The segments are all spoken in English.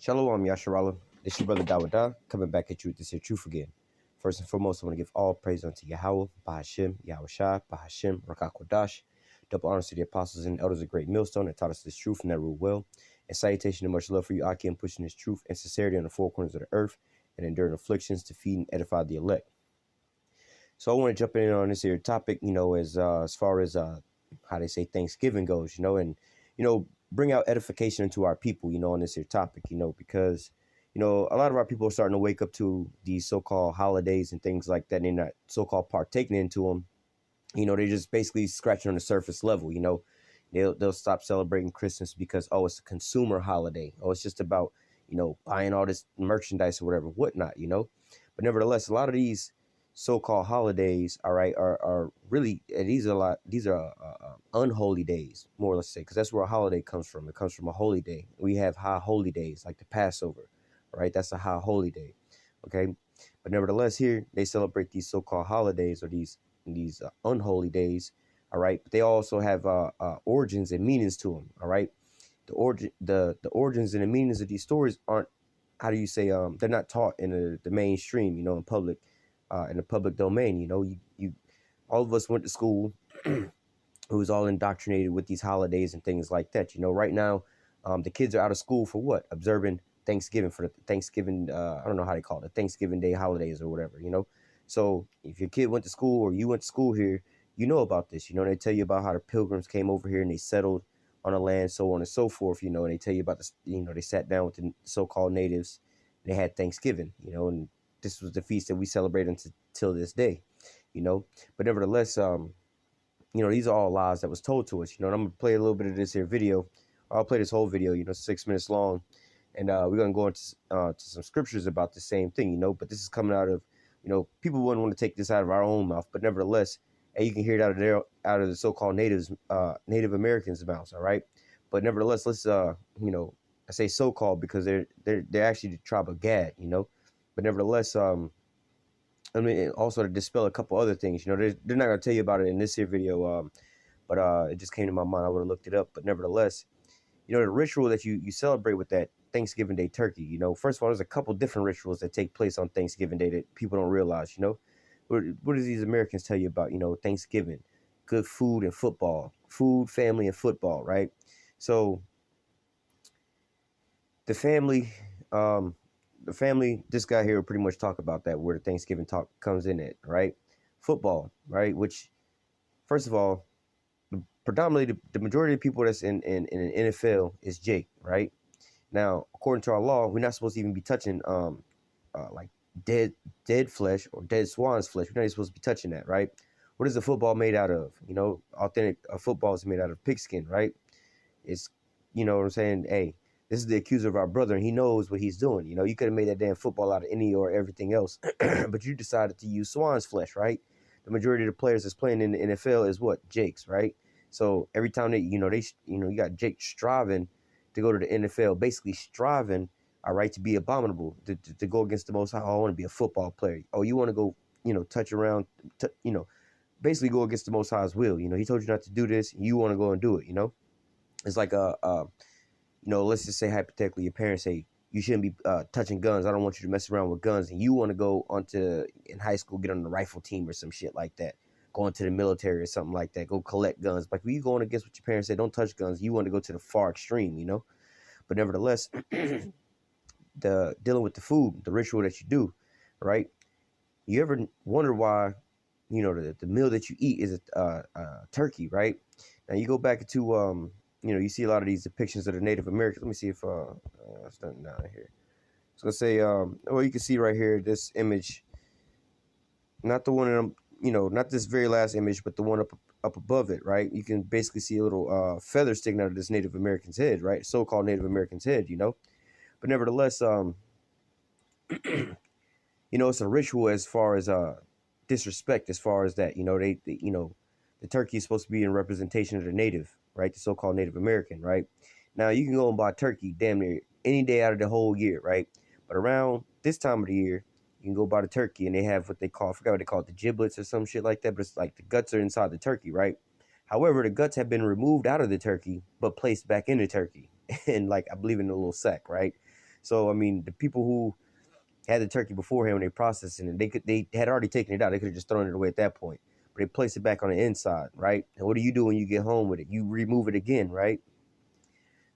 Shalom, Yasharala. This is your brother Dawada, coming back at you with this here truth again. First and foremost, I want to give all praise unto YAHAWAH, BAHASHIM, YAHAWASHI, BAHASHIM, Rakakwadash. Double honors to the apostles and elders of Great Millstone that taught us this truth and that rule well. And salutation and much love for you, Aki, and pushing this truth and sincerity on the four corners of the earth and enduring afflictions to feed and edify the elect. So I want to jump in on this here topic, as far as how they say Thanksgiving goes, and bring out edification into our people, on this here topic, because a lot of our people are starting to wake up to these so-called holidays and things like that, and they're not so-called partaking into them. They're just basically scratching on the surface level. They'll stop celebrating Christmas because it's a consumer holiday. It's just about buying all this merchandise or whatnot. But nevertheless, a lot of these so-called holidays, all right, are really these are unholy days, more or less say, because that's where a holiday comes from. It comes from a holy day. We have high holy days like the Passover, right? That's a high holy day, okay. But nevertheless, here they celebrate these so-called holidays or these unholy days, all right. But they also have origins and meanings to them, all right. The origins and the meanings of these stories aren't, how do you say, they're not taught in the mainstream, in public. In the public domain, you all of us went to school who was all indoctrinated with these holidays and things like that. Right now, the kids are out of school for what? Observing Thanksgiving, for the Thanksgiving, I don't know how they call it, Thanksgiving Day holidays or whatever, So if your kid went to school or you went to school here, you know about this. They tell you about how the pilgrims came over here and they settled on the land, so on and so forth, and they tell you about this, they sat down with the so-called natives, they had Thanksgiving, and this was the feast that we celebrate until this day, But nevertheless, these are all lies that was told to us, And I'm gonna play a little bit of this here video. I'll play this whole video, 6 minutes long, and we're gonna go into to some scriptures about the same thing, But this is coming out of, people wouldn't want to take this out of our own mouth, but nevertheless, and you can hear it out of the so-called Native Americans' mouths, all right. But nevertheless, let's I say so-called because they're actually the tribe of Gad, But nevertheless, I mean, also to dispel a couple other things, they're not going to tell you about it in this here video, but it just came to my mind. I would have looked it up. But nevertheless, the ritual that you celebrate with that Thanksgiving Day turkey, first of all, there's a couple different rituals that take place on Thanksgiving Day that people don't realize, What do these Americans tell you about, Thanksgiving? Good food and football. Food, family, and football, right? So the family, this guy here will pretty much talk about that, where the Thanksgiving talk comes in at, right? Football, right? Which, first of all, predominantly the majority of people that's in an NFL is Jake, right? Now, according to our law, we're not supposed to even be touching like dead flesh or dead swan's flesh. We're not even supposed to be touching that, right? What is the football made out of? Authentic football is made out of pigskin, right? It's, what I'm saying? Hey, this is the accuser of our brother, and he knows what he's doing. You could have made that damn football out of any or everything else, but you decided to use swan's flesh, right? The majority of the players that's playing in the NFL is what? Jakes, right? So every time you got Jake striving to go to the NFL, basically striving, all right, to be abominable, to go against the Most High. Oh, I want to be a football player. Oh, you want to go, touch around, basically go against the Most High's will. He told you not to do this. You want to go and do it. It's like let's just say hypothetically, your parents say you shouldn't be touching guns. I don't want you to mess around with guns, and you want to go in high school, get on the rifle team or some shit like that. Go into the military or something like that. Go collect guns. Like when you going against what your parents say, don't touch guns. You want to go to the far extreme, But nevertheless, the dealing with the food, the ritual that you do, right? You ever wonder why, the meal that you eat is a turkey, right? Now you go back to you see a lot of these depictions of the Native Americans. Let me see if it's done down here. It's gonna say well, you can see right here this image, not the one in not this very last image, but the one up above it, right? You can basically see a little feather sticking out of this Native American's head, right? So-called Native American's head, But nevertheless, it's a ritual as far as disrespect, as far as that, the turkey is supposed to be in representation of the native, right? The so-called Native American, right? Now you can go and buy turkey damn near any day out of the whole year, right? But around this time of the year, you can go buy the turkey and they have what they call, I forgot what they call it, the giblets or some shit like that, but it's like the guts are inside the turkey, right? However, the guts have been removed out of the turkey, but placed back in the turkey. And like, I believe in a little sack, right? So I mean, the people who had the turkey beforehand when they processing it, they had already taken it out. They could have just thrown it away at that point. But they place it back on the inside, right? And what do you do when you get home with it? You remove it again, right?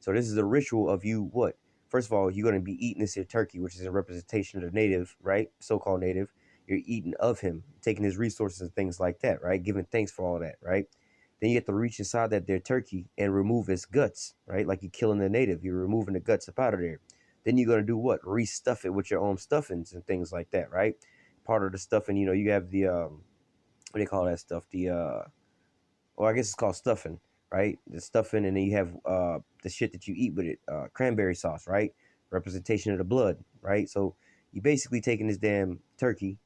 So this is a ritual of you what? First of all, you're going to be eating this here turkey, which is a representation of the native, right? So-called native. You're eating of him, taking his resources and things like that, right? Giving thanks for all that, right? Then you have to reach inside that there turkey and remove its guts, right? Like you're killing the native. You're removing the guts up out of there. Then you're going to do what? Restuff it with your own stuffings and things like that, right? Part of the stuffing, you know, you have the, what do they call that stuff? Well, I guess it's called stuffing, right? The stuffing, and then you have the shit that you eat with it, cranberry sauce, right? Representation of the blood, right? So you basically taking this damn turkey,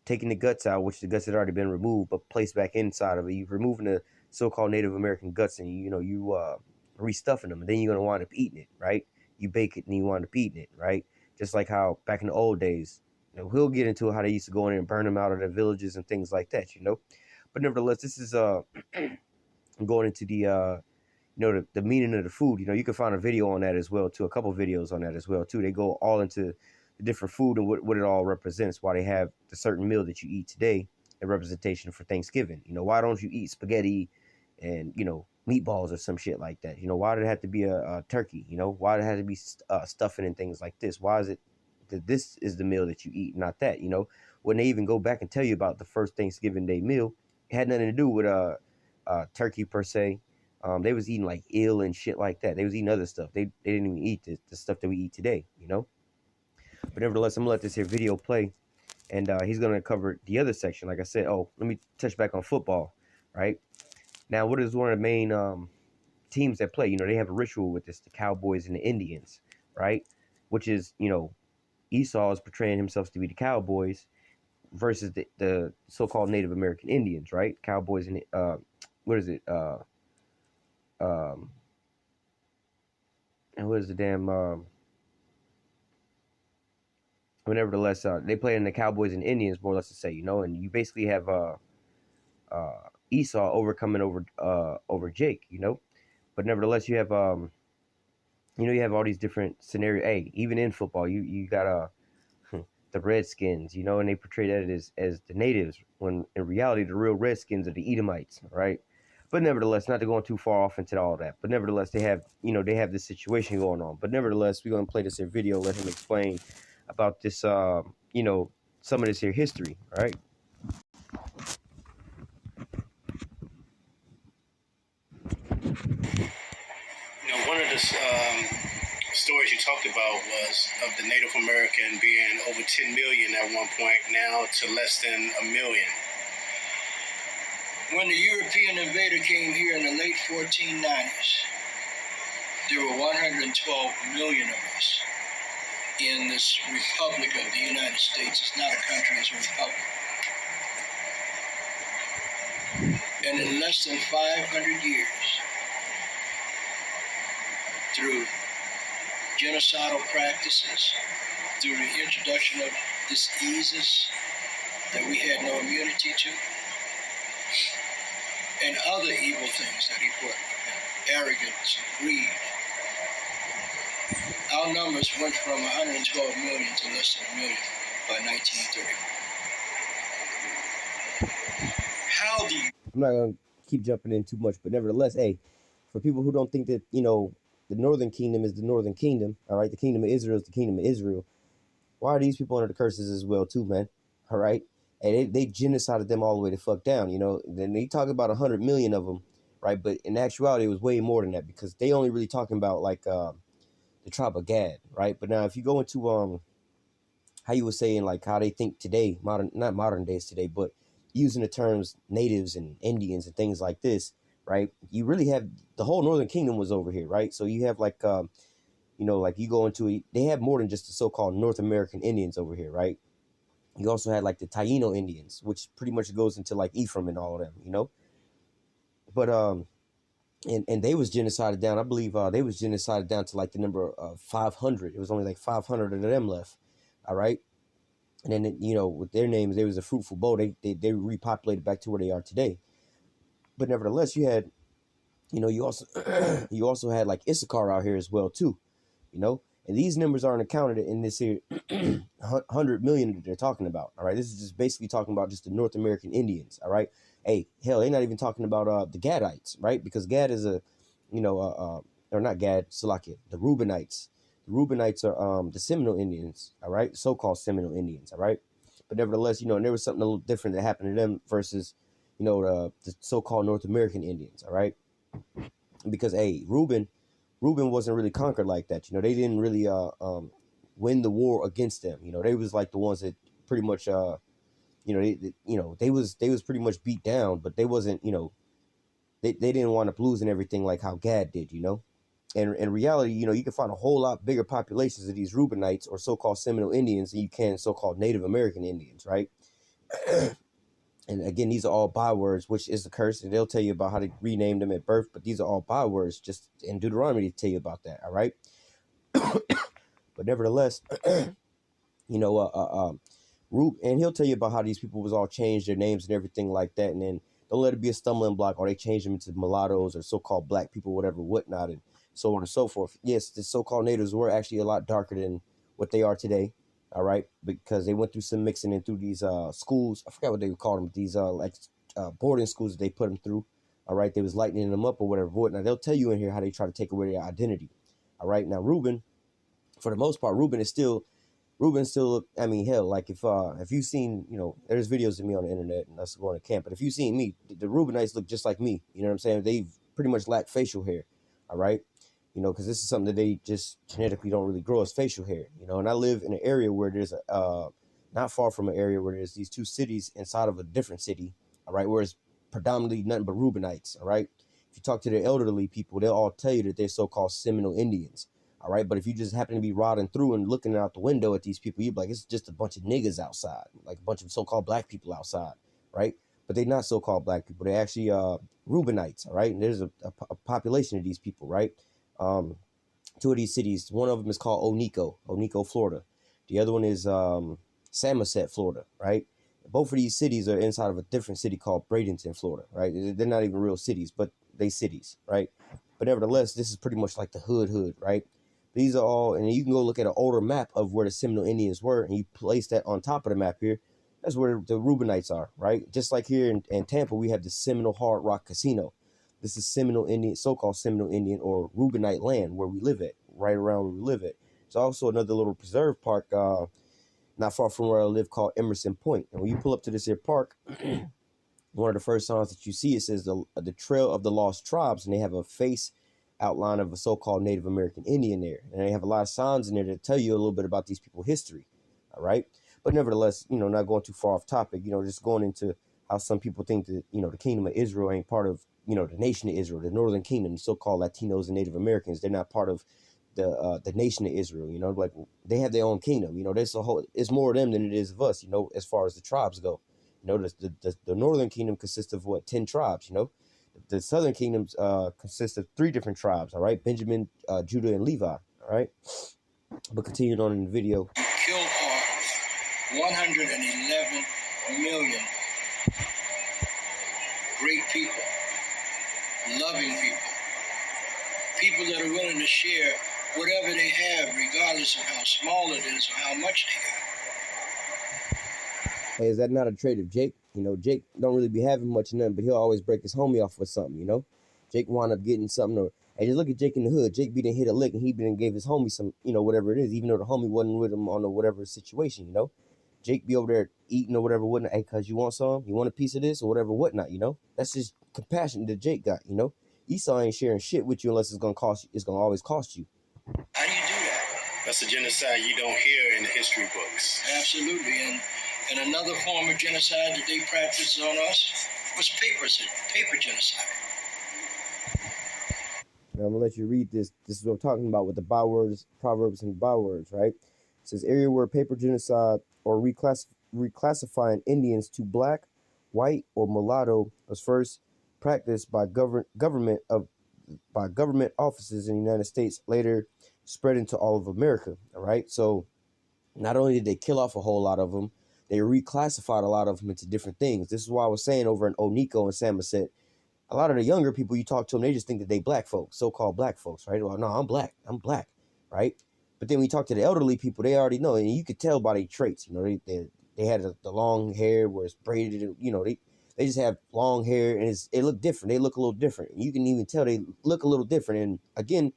taking the guts out, which the guts had already been removed, but placed back inside of it. You're removing the so-called Native American guts, and you restuffing them, and then you're gonna wind up eating it, right? You bake it, and you wind up eating it, right? Just like how back in the old days, we'll get into how they used to go in and burn them out of their villages and things like that, But nevertheless, this is going into the meaning of the food. You can find a video on that as well too, a couple videos on that as well too. They go all into the different food and what it all represents, why they have the certain meal that you eat today, a representation for Thanksgiving. Why don't you eat spaghetti and meatballs or some shit like that? Why did it have to be a turkey? Why did it have to be stuffing and things like this? Why is it that this is the meal that you eat, not that? When they even go back and tell you about the first Thanksgiving Day meal, it had nothing to do with turkey per se. They was eating like eel and shit like that. They was eating other stuff. They didn't even eat the stuff that we eat today, But nevertheless, I'm gonna let this here video play, and he's gonna cover the other section. Like I said, let me touch back on football, right? Now, what is one of the main teams that play? They have a ritual with this, the Cowboys and the Indians, right? Which is, Esau is portraying himself to be the Cowboys versus the so-called Native American Indians, right? Cowboys and what is it? And what is the damn? Nevertheless, they play in the Cowboys and Indians, more or less to say, and you basically have Esau overcoming over Jake, But nevertheless, you have you have all these different scenarios. Hey, even in football, you got the Redskins, and they portray that as the natives, when in reality the real Redskins are the Edomites, right? But nevertheless, not to go too far off into all that. But nevertheless, they have this situation going on. But nevertheless, we're gonna play this here video, let him explain about this some of this here history, right? One of the stories you talked about was of the Native American being over 10 million at one point, now to less than 1 million. When the European invader came here in the late 1490s, there were 112 million of us in this Republic of the United States. It's not a country, it's a republic. And in less than 500 years, through genocidal practices, through the introduction of diseases that we had no immunity to, and other evil things that he put, arrogance, greed, our numbers went from 112 million to less than 1 million by 1930. How do you... I'm not going to keep jumping in too much, but nevertheless, hey, for people who don't think that, the Northern Kingdom is the Northern Kingdom, all right, the Kingdom of Israel is the Kingdom of Israel, why are these people under the curses as well too, man? All right? And they genocided them all the way the fuck down, Then they talk about 100 million of them, right? But in actuality, it was way more than that, because they only really talking about like the tribe of Gad, right? But now if you go into how you were saying, like how they think today, not modern days today, but using the terms natives and Indians and things like this, right? You really have the whole Northern Kingdom was over here, right? So you have like like you go into it, they have more than just the so-called North American Indians over here, right? You also had like the Taino Indians, which pretty much goes into like Ephraim and all of them, But and they was genocided down. I believe they was genocided down to like the number of 500. It was only like 500 of them left. All right. And then with their names, they was a fruitful bow. They repopulated back to where they are today. But nevertheless, you had you also you also had like Issachar out here as well too, And these numbers aren't accounted in this here 100 million that they're talking about. All right, this is just basically talking about just the North American Indians. All right, hey, hell, they're not even talking about the Gadites, right? Because Gad is a, or not Gad, Salakia, the Reubenites. The Reubenites are the Seminole Indians. All right, so-called Seminole Indians. All right, but nevertheless, and there was something a little different that happened to them versus, the so-called North American Indians. All right, because hey, Reuben wasn't really conquered like that. They didn't really win the war against them. They was like the ones that pretty much they was pretty much beat down, but they wasn't, they didn't want up losing everything like how Gad did. And in reality, you can find a whole lot bigger populations of these Reubenites or so-called Seminole Indians than you can so-called Native American Indians, right? And again, these are all bywords, which is the curse, and they'll tell you about how to rename them at birth, but these are all bywords just in Deuteronomy to tell you about that, all right? But nevertheless, and he'll tell you about how these people was all changed their names and everything like that, and then don't let it be a stumbling block, or they changed them into mulattoes or so-called black people, whatever, whatnot, and so on and so forth. Yes, the so-called natives were actually a lot darker than what they are today. All right, because they went through some mixing and through these schools. I forgot what they would call them. These boarding schools that they put them through. All right, they was lightening them up or whatever. Now they'll tell you in here how they try to take away their identity. All right, now Reuben, for the most part, Reuben still. I mean, hell, like if you've seen, there's videos of me on the internet and us going to camp. But if you've seen me, the Reubenites look just like me. You know what I'm saying? They pretty much lack facial hair. All right. Because this is something that they just genetically don't really grow as facial hair, and I live in an area where there's not far from an area where there's these two cities inside of a different city, all right, where it's predominantly nothing but Reubenites, all right? If you talk to the elderly people, they'll all tell you that they're so-called Seminole Indians, all right? But if you just happen to be riding through and looking out the window at these people, you're like, it's just a bunch of niggas outside, like a bunch of so-called black people outside, right? But they're not so-called black people. They're actually Reubenites, all right? And there's a population of these people, right? Two of these cities, one of them is called Onico, Florida. The other one is Samoset, Florida, right? Both of these cities are inside of a different city called Bradenton, Florida, right? They're not even real cities, but they cities, right? But nevertheless, this is pretty much like the hood, right? These are all, and you can go look at an older map of where the Seminole Indians were, and you place that on top of the map here. That's where the Reubenites are, right? Just like here in Tampa, we have the Seminole Hard Rock Casino. This is Seminole Indian, so-called Seminole Indian or Reubenite land where we live at, right around where we live at. There's also another little preserve park not far from where I live called Emerson Point. And when you pull up to this here park, one of the first signs that you see, it says the Trail of the Lost Tribes, and they have a face outline of a so-called Native American Indian there. And they have a lot of signs in there that tell you a little bit about these people's history, all right? But nevertheless, not going too far off topic, just going into how some people think that, the Kingdom of Israel ain't part of, the nation of Israel, the Northern Kingdom, the so-called Latinos and Native Americans. They're not part of the nation of Israel. Like they have their own kingdom. There's it's more of them than it is of us. As far as the tribes go. The Northern Kingdom consists of 10 tribes. The Southern Kingdom consists of 3 different tribes. All right, Benjamin, Judah, and Levi. All right, but continuing on in the video. Killed 111 million great people. Loving people that are willing to share whatever they have, regardless of how small it is or how much they have. Hey, is that not a trait of Jake? Jake don't really be having much of nothing, but he'll always break his homie off with something, Jake wound up getting something. Hey, just look at Jake in the hood. Jake be done hit a lick, and he been gave his homie some, whatever it is, even though the homie wasn't with him on a whatever situation, Jake be over there eating or whatever, whatnot. Hey, cuz you want some? You want a piece of this or whatever, whatnot, That's just compassion that Jake got, Esau ain't sharing shit with you unless it's gonna cost you. It's gonna always cost you. How do you do that? That's a genocide you don't hear in the history books. Absolutely, and another form of genocide that they practiced on us was paper genocide. Now I'm gonna let you read this. This is what I'm talking about with the bywords, proverbs, and bywords, right? It says area where paper genocide or reclassifying Indians to black, white, or mulatto was first practiced by government offices in the United States, later spread into all of America. All right, so not only did they kill off a whole lot of them, they reclassified a lot of them into different things. This is why I was saying over in Onico and Samoset, a lot of the younger people you talk to them, they just think that they black folks, so-called black folks, right? Well, no, I'm black, right? But then when you talk to the elderly people, they already know, and you could tell by their traits. You know, they had the long hair where it's braided, and, you know, they just have long hair, and it look different. They look a little different. You can even tell they look a little different. And again,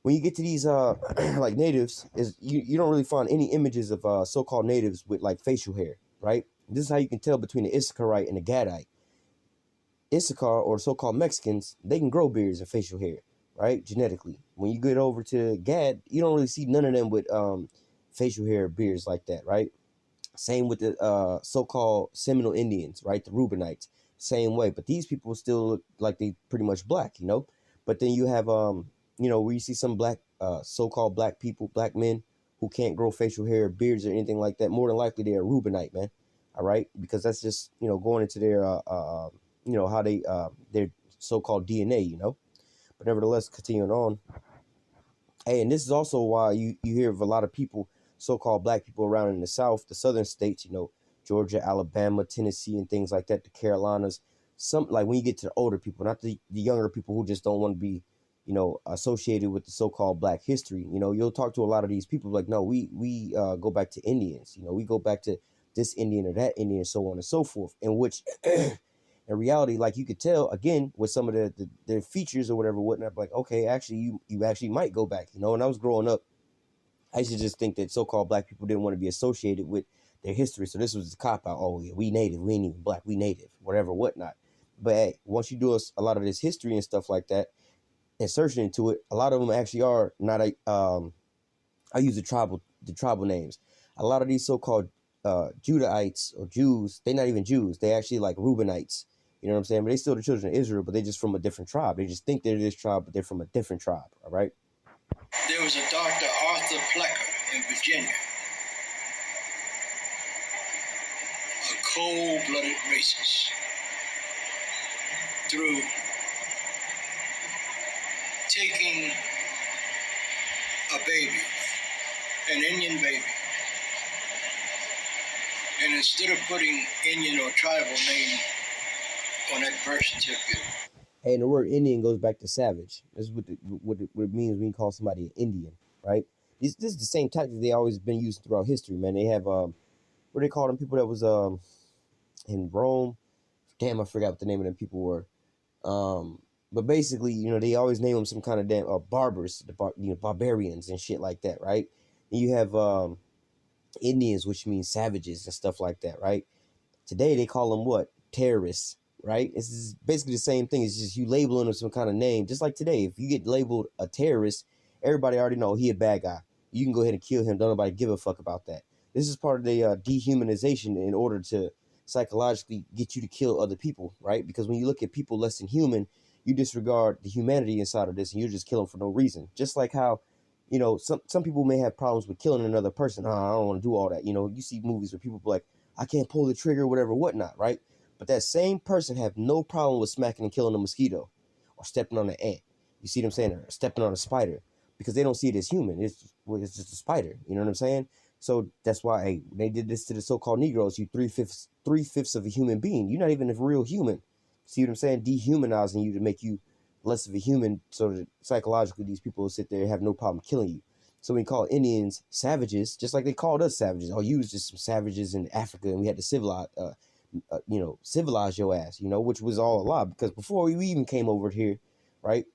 when you get to these like natives, is you don't really find any images of so-called natives with like facial hair, right? This is how you can tell between the Issacharite and the Gadite. Issachar, or so-called Mexicans, they can grow beards and facial hair, right? Genetically. When you get over to Gad, you don't really see none of them with facial hair, beards like that, right? Same with the so-called Seminole Indians, right? The Reubenites, same way. But these people still look like they pretty much black, you know? But then you have, you know, where you see some black, so-called black people, black men who can't grow facial hair, beards, or anything like that. More than likely, they're a Reubenite, man. All right? Because that's just, you know, going into their, you know, how they, their so-called DNA, you know? But nevertheless, continuing on. Hey, and this is also why you hear of a lot of people, so-called black people around in the South, the southern states, you know, Georgia, Alabama, Tennessee, and things like that, the Carolinas. Some, like when you get to the older people, not the younger people who just don't want to be, you know, associated with the so-called black history. You know, you'll talk to a lot of these people like, no, we go back to Indians. You know, we go back to this Indian or that Indian, so on and so forth. In which, in reality, like you could tell again with some of the features or whatever, whatnot. Like, okay, actually, you actually might go back. You know, when I was growing up, I used to just think that so-called black people didn't want to be associated with their history. So this was the cop out. Oh, yeah, we native. We ain't even black. We native. Whatever, whatnot. But hey, once you do a lot of this history and stuff like that, and searching into it, a lot of them actually are not a. I use the tribal names. A lot of these so-called Judahites or Jews, they're not even Jews. They actually like Reubenites. You know what I'm saying? But they still the children of Israel, but they're just from a different tribe. They just think they're this tribe, but they're from a different tribe. All right. There was a Dr. Arthur Plecker in Virginia, a cold-blooded racist, through taking a baby, an Indian baby, and instead of putting Indian or tribal name on that birth certificate. Hey, and the word Indian goes back to savage. This is what it means when you call somebody an Indian, right? This is the same tactic they always been used throughout history, man. They have what do they call them people that was in Rome? Damn, I forgot what the name of them people were. But basically, you know, they always name them some kind of damn barbers, you know, barbarians and shit like that, right? And you have Indians, which means savages and stuff like that, right? Today they call them what? Terrorists, right? It's basically the same thing. It's just you labeling them some kind of name. Just like today, if you get labeled a terrorist, everybody already know he a bad guy. You can go ahead and kill him. Don't nobody give a fuck about that. This is part of the dehumanization in order to psychologically get you to kill other people, right? Because when you look at people less than human, you disregard the humanity inside of this, and you just kill them for no reason. Just like how, you know, some people may have problems with killing another person. I don't want to do all that. You know, you see movies where people be like, I can't pull the trigger, whatever, whatnot, right? But that same person have no problem with smacking and killing a mosquito or stepping on an ant. You see what I'm saying? Or stepping on a spider, because they don't see it as human. It's just a spider. You know what I'm saying? So that's why, hey, they did this to the so-called Negroes. You three-fifths of a human being. You're not even a real human. See what I'm saying? Dehumanizing you to make you less of a human, so that psychologically these people will sit there and have no problem killing you. So we call Indians savages, just like they called us savages. Oh, you was just some savages in Africa, and we had to civilize, you know, civilize your ass, you know, which was all a lie. Because before we even came over here, right,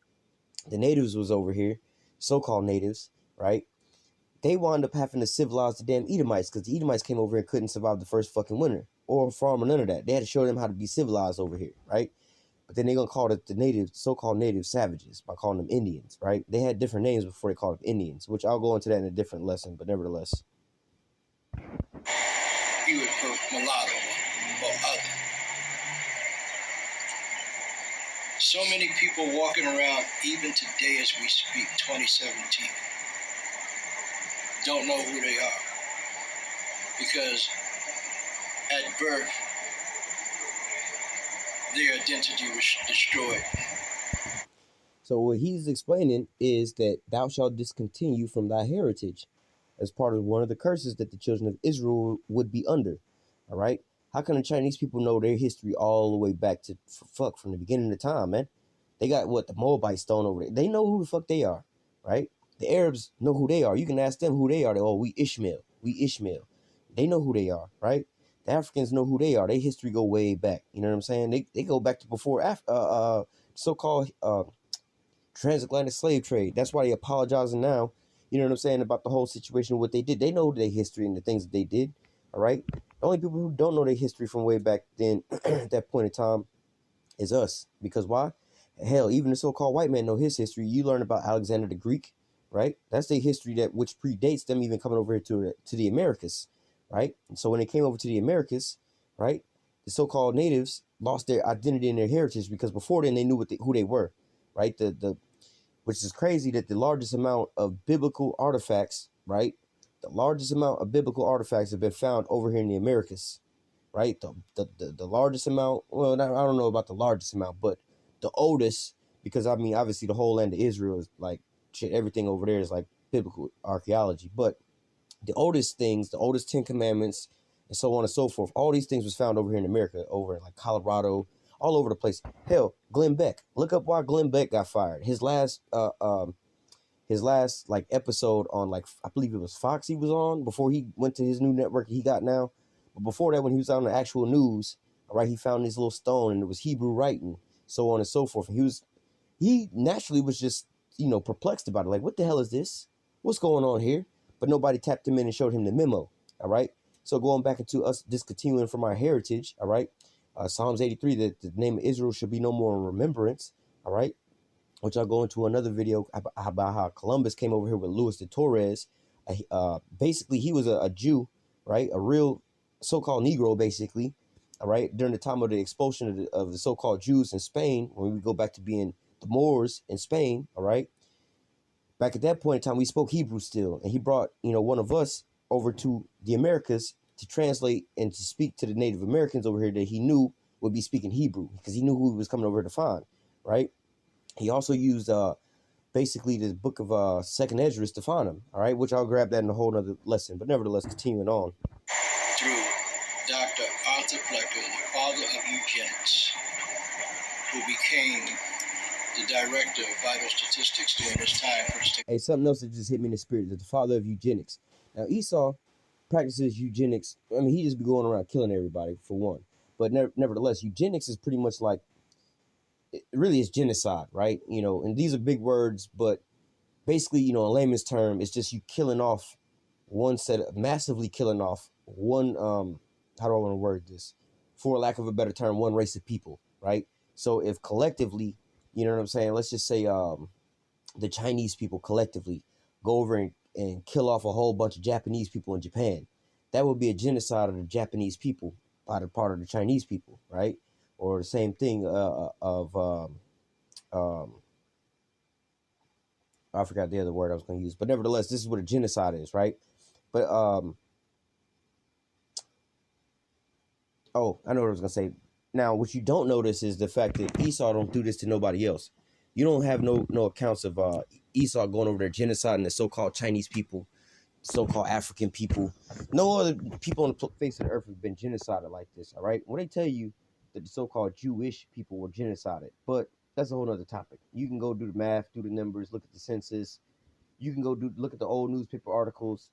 the natives was over here, so-called natives, right? They wound up having to civilize the damn Edomites, because the Edomites came over here and couldn't survive the first fucking winter or farm or none of that. They had to show them how to be civilized over here, right? But then they're going to call it the natives, so-called native savages, by calling them Indians, right? They had different names before they called them Indians, which I'll go into that in a different lesson, but nevertheless. He would put mulatto or other. So many people walking around, even today as we speak, 2017, don't know who they are. Because at birth, their identity was destroyed. So what he's explaining is that thou shalt discontinue from thy heritage as part of one of the curses that the children of Israel would be under. All right. How can the Chinese people know their history all the way back to from the beginning of time, man? They got what, the Moabite stone over there. They know who the fuck they are, right? The Arabs know who they are. You can ask them who they are. They, oh, we Ishmael. We Ishmael. They know who they are, right? The Africans know who they are. Their history go way back. You know what I'm saying? They go back to before so-called transatlantic slave trade. That's why they apologizing now. You know what I'm saying, about the whole situation, what they did. They know their history and the things that they did. All right. The only people who don't know their history from way back then, at that point in time, is us. Because why? Hell, even the so-called white man know his history. You learn about Alexander the Greek, right? That's their history, that which predates them even coming over here to the Americas, right? And so when they came over to the Americas, right, the so-called natives lost their identity and their heritage, because before then they knew who they were, right? Which is crazy that the largest amount of biblical artifacts, right? The largest amount of biblical artifacts have been found over here in the Americas, right? The largest amount, well, I don't know about the largest amount, but the oldest, because I mean, obviously the whole land of Israel is like shit, everything over there is like biblical archaeology, but the oldest things, the oldest 10 commandments and so on and so forth, all these things was found over here in America, over in like Colorado, all over the place. Hell, Glenn Beck. Look up why Glenn Beck got fired. His last like episode on, like, I believe it was Fox he was on before he went to his new network he got now. But before that, when he was on the actual news, all right, he found this little stone and it was Hebrew writing, so on and so forth. And he naturally was just, perplexed about it. Like, what the hell is this? What's going on here? But nobody tapped him in and showed him the memo. All right. So going back into us discontinuing from our heritage. All right. Psalms 83, that the name of Israel should be no more in remembrance, all right? Which I'll go into another video about how Columbus came over here with Luis de Torres. Basically, he was a Jew, right? A real so-called Negro, basically, all right? During the time of the expulsion of the so-called Jews in Spain, when we go back to being the Moors in Spain, all right? Back at that point in time, we spoke Hebrew still, and he brought, one of us over to the Americas to translate and to speak to the Native Americans over here that he knew would be speaking Hebrew, because he knew who he was coming over to find, right? He also used basically the book of Second Esdras to find him, all right? Which I'll grab that in a whole other lesson, but nevertheless, continuing on. Through Dr. Arthur Flecker, the father of eugenics, who became the director of vital statistics during this time for the state. Hey, something else that just hit me in the spirit, that the father of eugenics. Now, Esau practices eugenics. I mean, he just be going around killing everybody, for one. But nevertheless, eugenics is pretty much like, it really is genocide, right? And these are big words, but basically, in layman's term, it's just you killing off massively killing off one, how do I want to word this? For lack of a better term, one race of people, right? So if collectively, you know what I'm saying? Let's just say the Chinese people collectively go over and kill off a whole bunch of Japanese people in Japan. That would be a genocide of the Japanese people by the part of the Chinese people, right? Or the same thing I forgot the other word I was going to use. But nevertheless, this is what a genocide is, right? But, oh, I know what I was going to say. Now, what you don't notice is the fact that Esau don't do this to nobody else. You don't have no accounts of Esau going over there genociding the so-called Chinese people, so-called African people. No other people on the face of the earth have been genocided like this, all right? When they tell you that the so-called Jewish people were genocided, but that's a whole other topic. You can go do the math, do the numbers, look at the census. You can go look at the old newspaper articles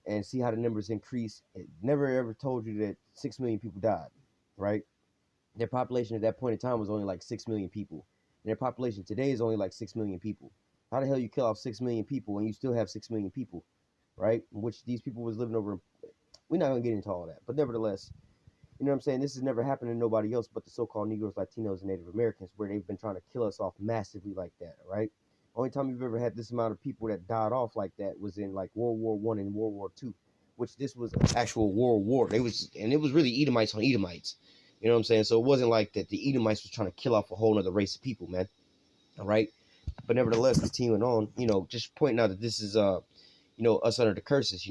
and see how the numbers increase. It never ever told you that 6 million people died, right? Their population at that point in time was only like 6 million people. And their population today is only like 6 million people. How the hell you kill off 6 million people when you still have 6 million people, right? In which these people was living over. We're not going to get into all that. But nevertheless, you know what I'm saying? This has never happened to nobody else but the so-called Negroes, Latinos, and Native Americans, where they've been trying to kill us off massively like that, right? Only time you've ever had this amount of people that died off like that was in like World War I and World War II, which this was an actual world war. It was really Edomites on Edomites. You know what I'm saying? So it wasn't like that the Edomites was trying to kill off a whole other race of people, man. All right? But nevertheless, continuing on, just pointing out that this is, us under the curses,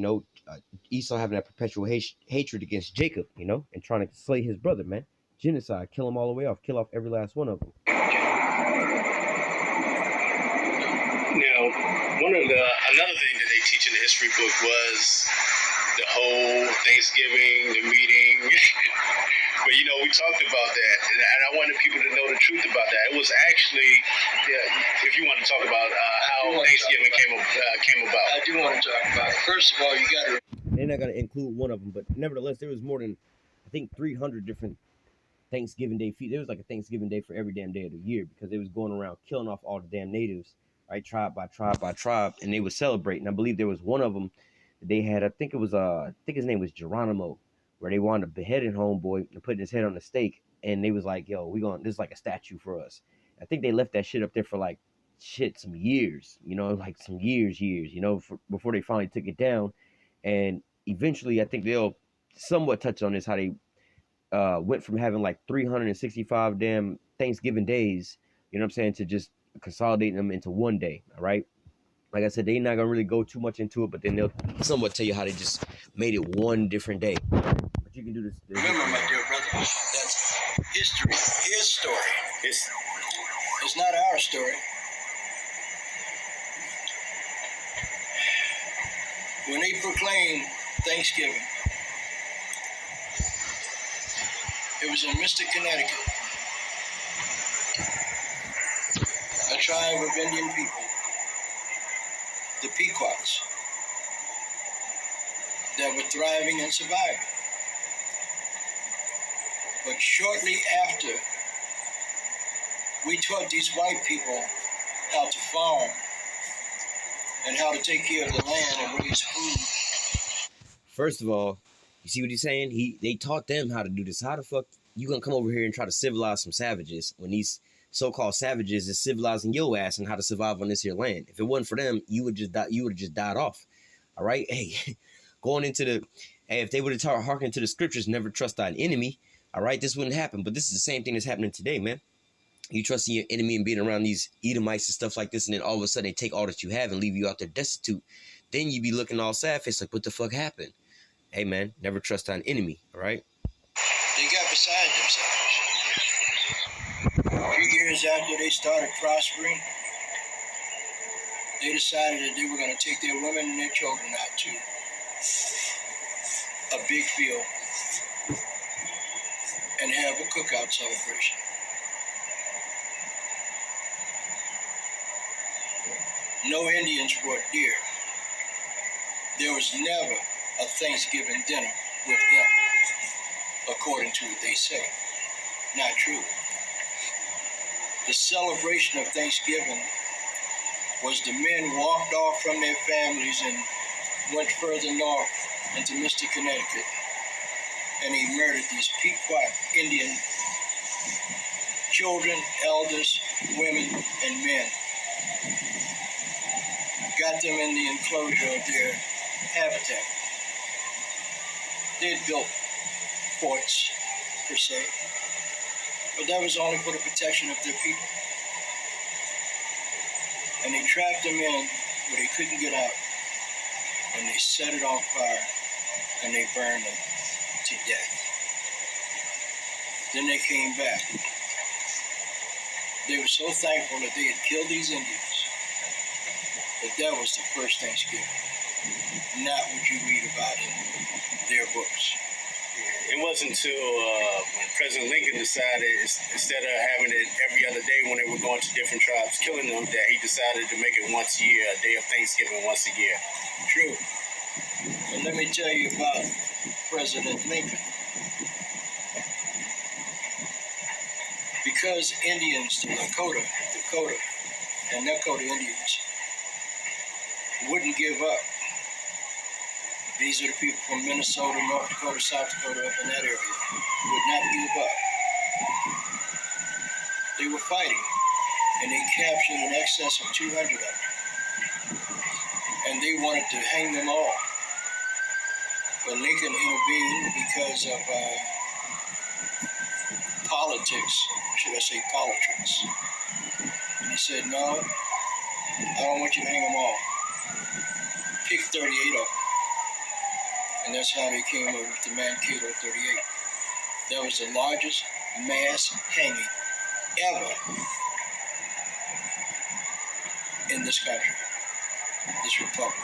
Esau having that perpetual hatred against Jacob, and trying to slay his brother, man. Genocide, kill them all the way off, kill off every last one of them. Now, another thing that they teach in the history book was the whole Thanksgiving, the meeting. But you know, we talked about that, and I wanted people to know the truth about that. It was actually, if you want to talk about how Thanksgiving came about. I do want to talk about it. First of all, you got to. They're not going to include one of them, but nevertheless, there was more than, I think, 300 different Thanksgiving Day feast. There was like a Thanksgiving Day for every damn day of the year because they was going around killing off all the damn natives, right, tribe by tribe by tribe, and they would celebrate. And I believe there was one of them that they had. I think it was I think his name was Geronimo, where they wanted to beheading homeboy and putting his head on the stake, and they was like, "Yo, we going this is like a statue for us." I think they left that shit up there for like some years, you know, like some years, you know, before they finally took it down, and eventually, I think they'll somewhat touch on this how they went from having like 365 damn Thanksgiving days, you know what I'm saying, to just consolidating them into one day. All right. Like I said, they're not gonna really go too much into it, but then they'll somewhat tell you how they just made it one different day. But you can do this. Remember, my dear brother, that's history, his story. It's not our story. When they proclaimed Thanksgiving, it was in Mystic, Connecticut. A tribe of Indian people, the Pequots, that were thriving and surviving. But shortly after, we taught these white people how to farm and how to take care of the land and raise food. First of all, you see what he's saying? They taught them how to do this. How the fuck you gonna come over here and try to civilize some savages when these so-called savages is civilizing your ass and how to survive on this here land? If it wasn't for them, you would just die, you would have just died off. All right, hey, going into the, hey, if they would have hearkened to the scriptures, never trust thine enemy. All right, this wouldn't happen. But this is the same thing that's happening today, man. You trusting your enemy and being around these Edomites and stuff like this, and then all of a sudden they take all that you have and leave you out there destitute. Then you be looking all sad face like, what the fuck happened? Hey, man, never trust thine enemy. All right. They got beside themselves. A few years after they started prospering, they decided that they were going to take their women and their children out to a big field and have a cookout celebration. No Indians brought deer. There was never a Thanksgiving dinner with them, according to what they say. Not true. The celebration of Thanksgiving was the men walked off from their families and went further north into Mystic, Connecticut, and he murdered these Pequot Indian children, elders, women, and men. Got them in the enclosure of their habitat. They had built forts, per se, but that was only for the protection of their people. And they trapped them in where they couldn't get out, and they set it on fire, and they burned them to death. Then they came back. They were so thankful that they had killed these Indians, but that was the first Thanksgiving, not what you read about in their books. It wasn't until when President Lincoln decided, instead of having it every other day when they were going to different tribes, killing them, that he decided to make it once a year, a day of Thanksgiving once a year. True. But let me tell you about President Lincoln. Because Indians, the Dakota, and Nakota Indians wouldn't give up. These are the people from Minnesota, North Dakota, South Dakota, up in that area, would not give up. They were fighting, and they captured in excess of 200 of them. And they wanted to hang them all. But Lincoln intervened because of politics, should I say politics. And he said, no, I don't want you to hang them all. Pick 38 of them. And that's how they came up with the Mankato 38. That was the largest mass hanging ever in this country, this republic.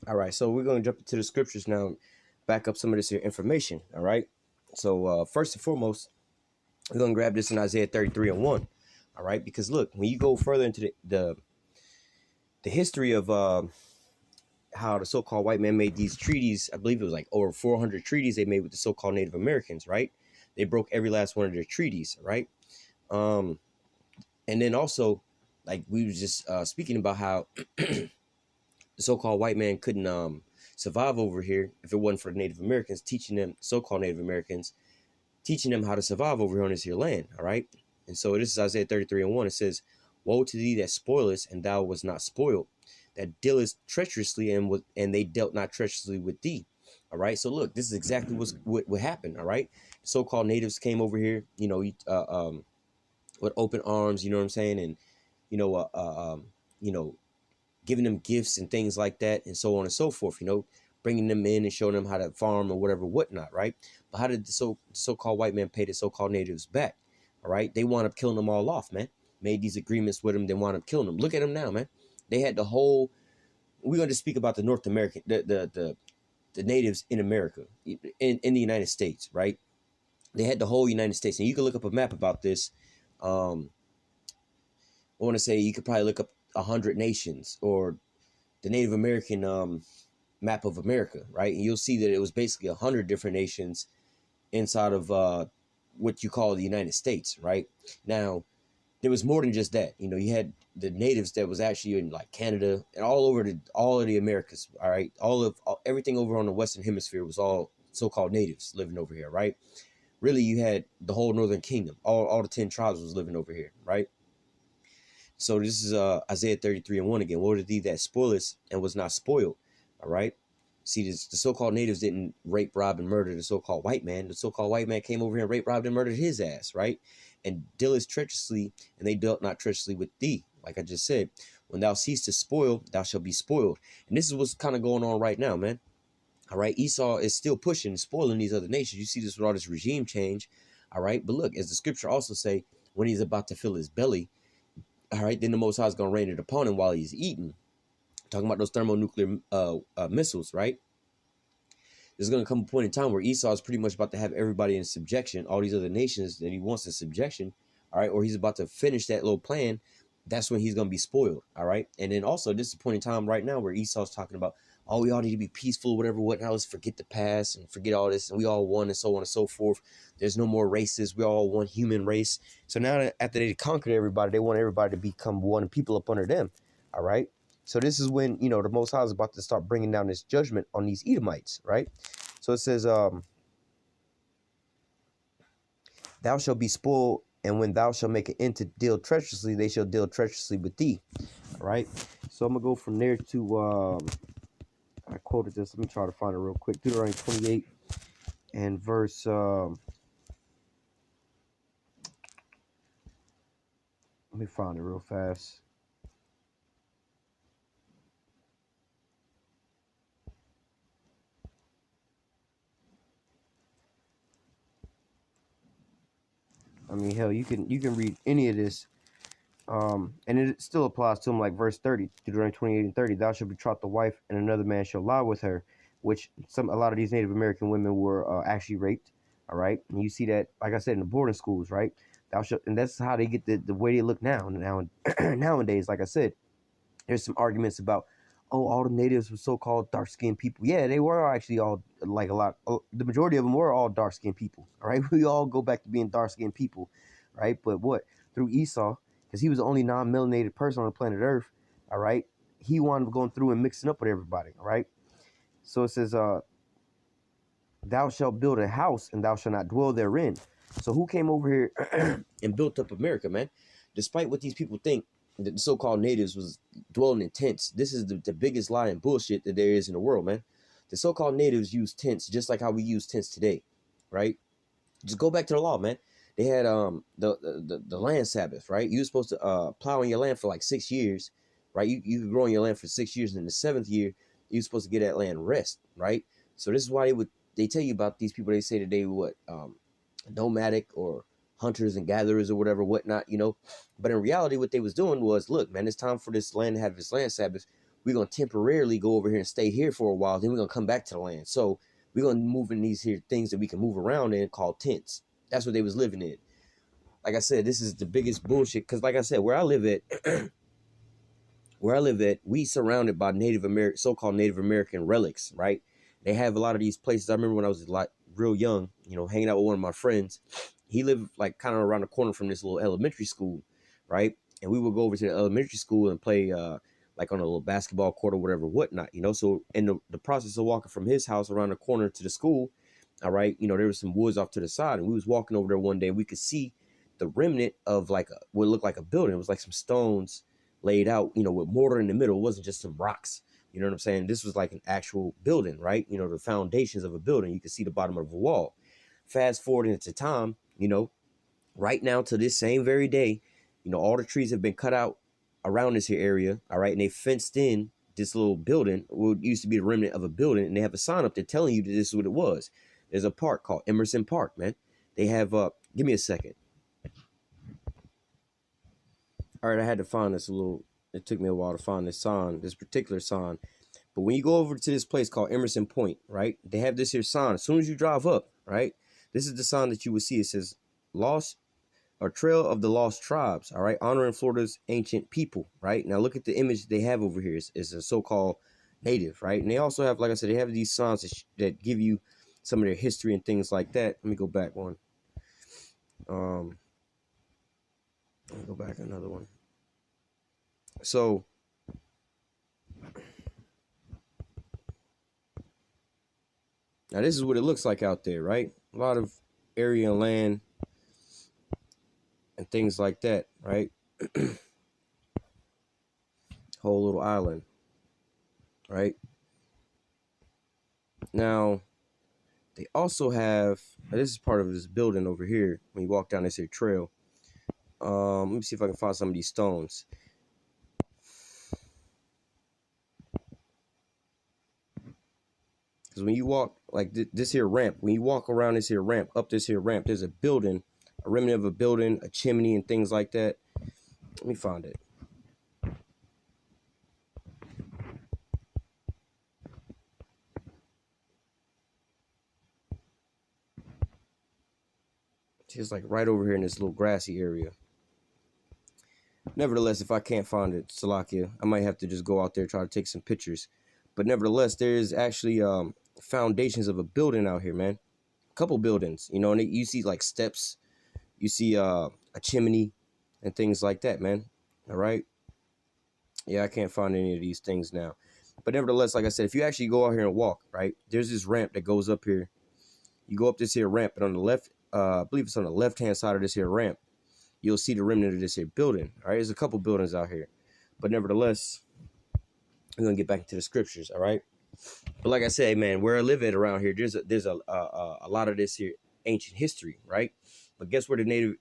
All right, so we're going to jump into the scriptures now, back up some of this here information. All right, so first and foremost, we're going to grab this in Isaiah 33 and 1. All right, because look, when you go further into the history of how the so-called white man made these treaties, I believe it was like over 400 treaties they made with the so-called Native Americans, right? They broke every last one of their treaties, right? And then also, like we was just speaking about how the so-called white man couldn't survive over here if it wasn't for the Native Americans teaching them, so-called Native Americans, teaching them how to survive over here on this here land, all right? And so this is Isaiah 33 and 1. It says, "Woe to thee that spoilest, and thou was not spoiled, that dealest treacherously, and they dealt not treacherously with thee." All right. So look, this is exactly what happened. All right. So-called natives came over here, you know, with open arms, you know what I'm saying, and you know, you know, giving them gifts and things like that, and so on and so forth. You know, bringing them in and showing them how to farm or whatever, whatnot. Right. But how did the so-called white man pay the so-called natives back? All right. They wound up killing them all off, man. Made these agreements with them, then wound up killing them. Look at them now, man. They had the whole. We're going to speak about the North American, the natives in America, in the United States, right? They had the whole United States, and you can look up a map about this. I want to say you could probably look up 100 nations or the Native American map of America, right? And you'll see that it was basically 100 different nations inside of what you call the United States, right? Now, there was more than just that. You know, you had the natives that was actually in like Canada and all over all of the Americas. All right, everything over on the Western Hemisphere was all so-called natives living over here, right? Really, you had the whole Northern Kingdom, all the 10 tribes was living over here, right? So this is Isaiah 33 and 1 again. "Woe to thee that spoilest and was not spoiled." All right. See, the so-called natives didn't rape, rob, and murder the so-called white man. The so-called white man came over here and raped, robbed, and murdered his ass, right? "And dealest treacherously, and they dealt not treacherously with thee." Like I just said, when thou cease to spoil, thou shalt be spoiled. And this is what's kind of going on right now, man. All right, Esau is still pushing and spoiling these other nations. You see this with all this regime change. All right, but look, as the scripture also say, when he's about to fill his belly, all right, then the Most High is going to rain it upon him while he's eating. Talking about those thermonuclear missiles, right? There's going to come a point in time where Esau is pretty much about to have everybody in subjection, all these other nations that he wants in subjection, all right, or he's about to finish that little plan. That's when he's going to be spoiled, all right? And then also, this is a point in time right now where Esau's talking about, oh, we all need to be peaceful, whatever, whatnot. Let's forget the past and forget all this, and we all one, and so on and so forth. There's no more races. We all one human race. So now that after they conquered everybody, they want everybody to become one people up under them, all right? So this is when, you know, the Most High is about to start bringing down this judgment on these Edomites, right? So it says, "Thou shalt be spoiled, and when thou shalt make an end to deal treacherously, they shall deal treacherously with thee." All right. So I'm going to go from there to, I quoted this. Let me try to find it real quick. Deuteronomy 28 and verse, let me find it real fast. I mean, hell, you can read any of this, and it still applies to them. Like verse 30, Deuteronomy 28 and 30. "Thou shalt betroth the wife, and another man shall lie with her," which a lot of these Native American women were actually raped. All right, and you see that, like I said, in the boarding schools, right? Thou shalt, and that's how they get the way they look now. Nowadays, like I said, there's some arguments about, oh, all the natives were so-called dark-skinned people. Yeah, they were actually all, like the majority of them were all dark-skinned people, all right? We all go back to being dark-skinned people, right? But what? Through Esau, because he was the only non-melanated person on the planet Earth, all right? He wound up going through and mixing up with everybody, all right? So it says, "Thou shalt build a house, and thou shalt not dwell therein." So who came over here and built up America, man? Despite what these people think, the so-called natives was dwelling in tents. This is the biggest lie and bullshit that there is in the world, man. The so-called natives use tents just like how we use tents today, right? Just go back to the law, man. They had the land Sabbath, right? You were supposed to plow on your land for like 6 years, right? You could grow on your land for 6 years, and in the 7th year, you're supposed to get that land rest, right? So this is why they tell you about these people. They say that they were nomadic or hunters and gatherers or whatever, whatnot, you know. But in reality, what they was doing was, look, man, it's time for this land to have its land Sabbath. we're going to temporarily go over here and stay here for a while. Then we're going to come back to the land. So we're going to move in these here things that we can move around in called tents. That's what they was living in. Like I said, this is the biggest bullshit. Because like I said, where I live at, we surrounded by so-called Native American relics, right? They have a lot of these places. I remember when I was like real young, you know, hanging out with one of my friends. He lived like kind of around the corner from this little elementary school, right? And we would go over to the elementary school and play like on a little basketball court or whatever, whatnot, you know? So in the process of walking from his house around the corner to the school, all right, you know, there was some woods off to the side, and we was walking over there one day. We could see the remnant of like what looked like a building. It was like some stones laid out, you know, with mortar in the middle. It wasn't just some rocks. You know what I'm saying? This was like an actual building, right? You know, the foundations of a building. You can see the bottom of a wall. Fast forward into time, you know, right now to this same very day, you know, all the trees have been cut out around this here area, all right? And they fenced in this little building, what used to be the remnant of a building, and they have a sign up there telling you that this is what it was. There's a park called Emerson Park, man. They have, give me a second. All right, I had to find this it took me a while to find this sign, this particular sign. But when you go over to this place called Emerson Point, right, they have this here sign. As soon as you drive up, right, this is the sign that you would see. It says Lost or Trail of the Lost Tribes, all right, honoring Florida's ancient people, right? Now look at the image they have over here. It's a so-called native, right? And they also have, like I said, they have these signs that give you some of their history and things like that. Let me go back one. Let me go back another one. So now this is what it looks like out there, right? A lot of area and land and things like that, right? Whole little island, right? Now they also have, this is part of this building over here. When you walk down this here trail, let me see if I can find some of these stones. Because when you walk like this here ramp, when you walk around this here ramp, up this here ramp, there's a building, a remnant of a building, a chimney and things like that. Let me find it. It's like right over here in this little grassy area. Nevertheless, if I can't find it, Salakia, I might have to just go out there, try to take some pictures. But nevertheless, there is actually foundations of a building out here, man. A couple buildings, you know, and you see like steps, you see a chimney and things like that, man. All right. Yeah, I can't find any of these things now. But nevertheless, like I said, if you actually go out here and walk, right, there's this ramp that goes up here. You go up this here ramp, and on the left, I believe it's on the left-hand side of this here ramp, you'll see the remnant of this here building. All right, there's a couple buildings out here. But nevertheless, we're going to get back into the scriptures, all right? But like I said, man, where I live at around here, there's a lot of this here ancient history, right? But guess where the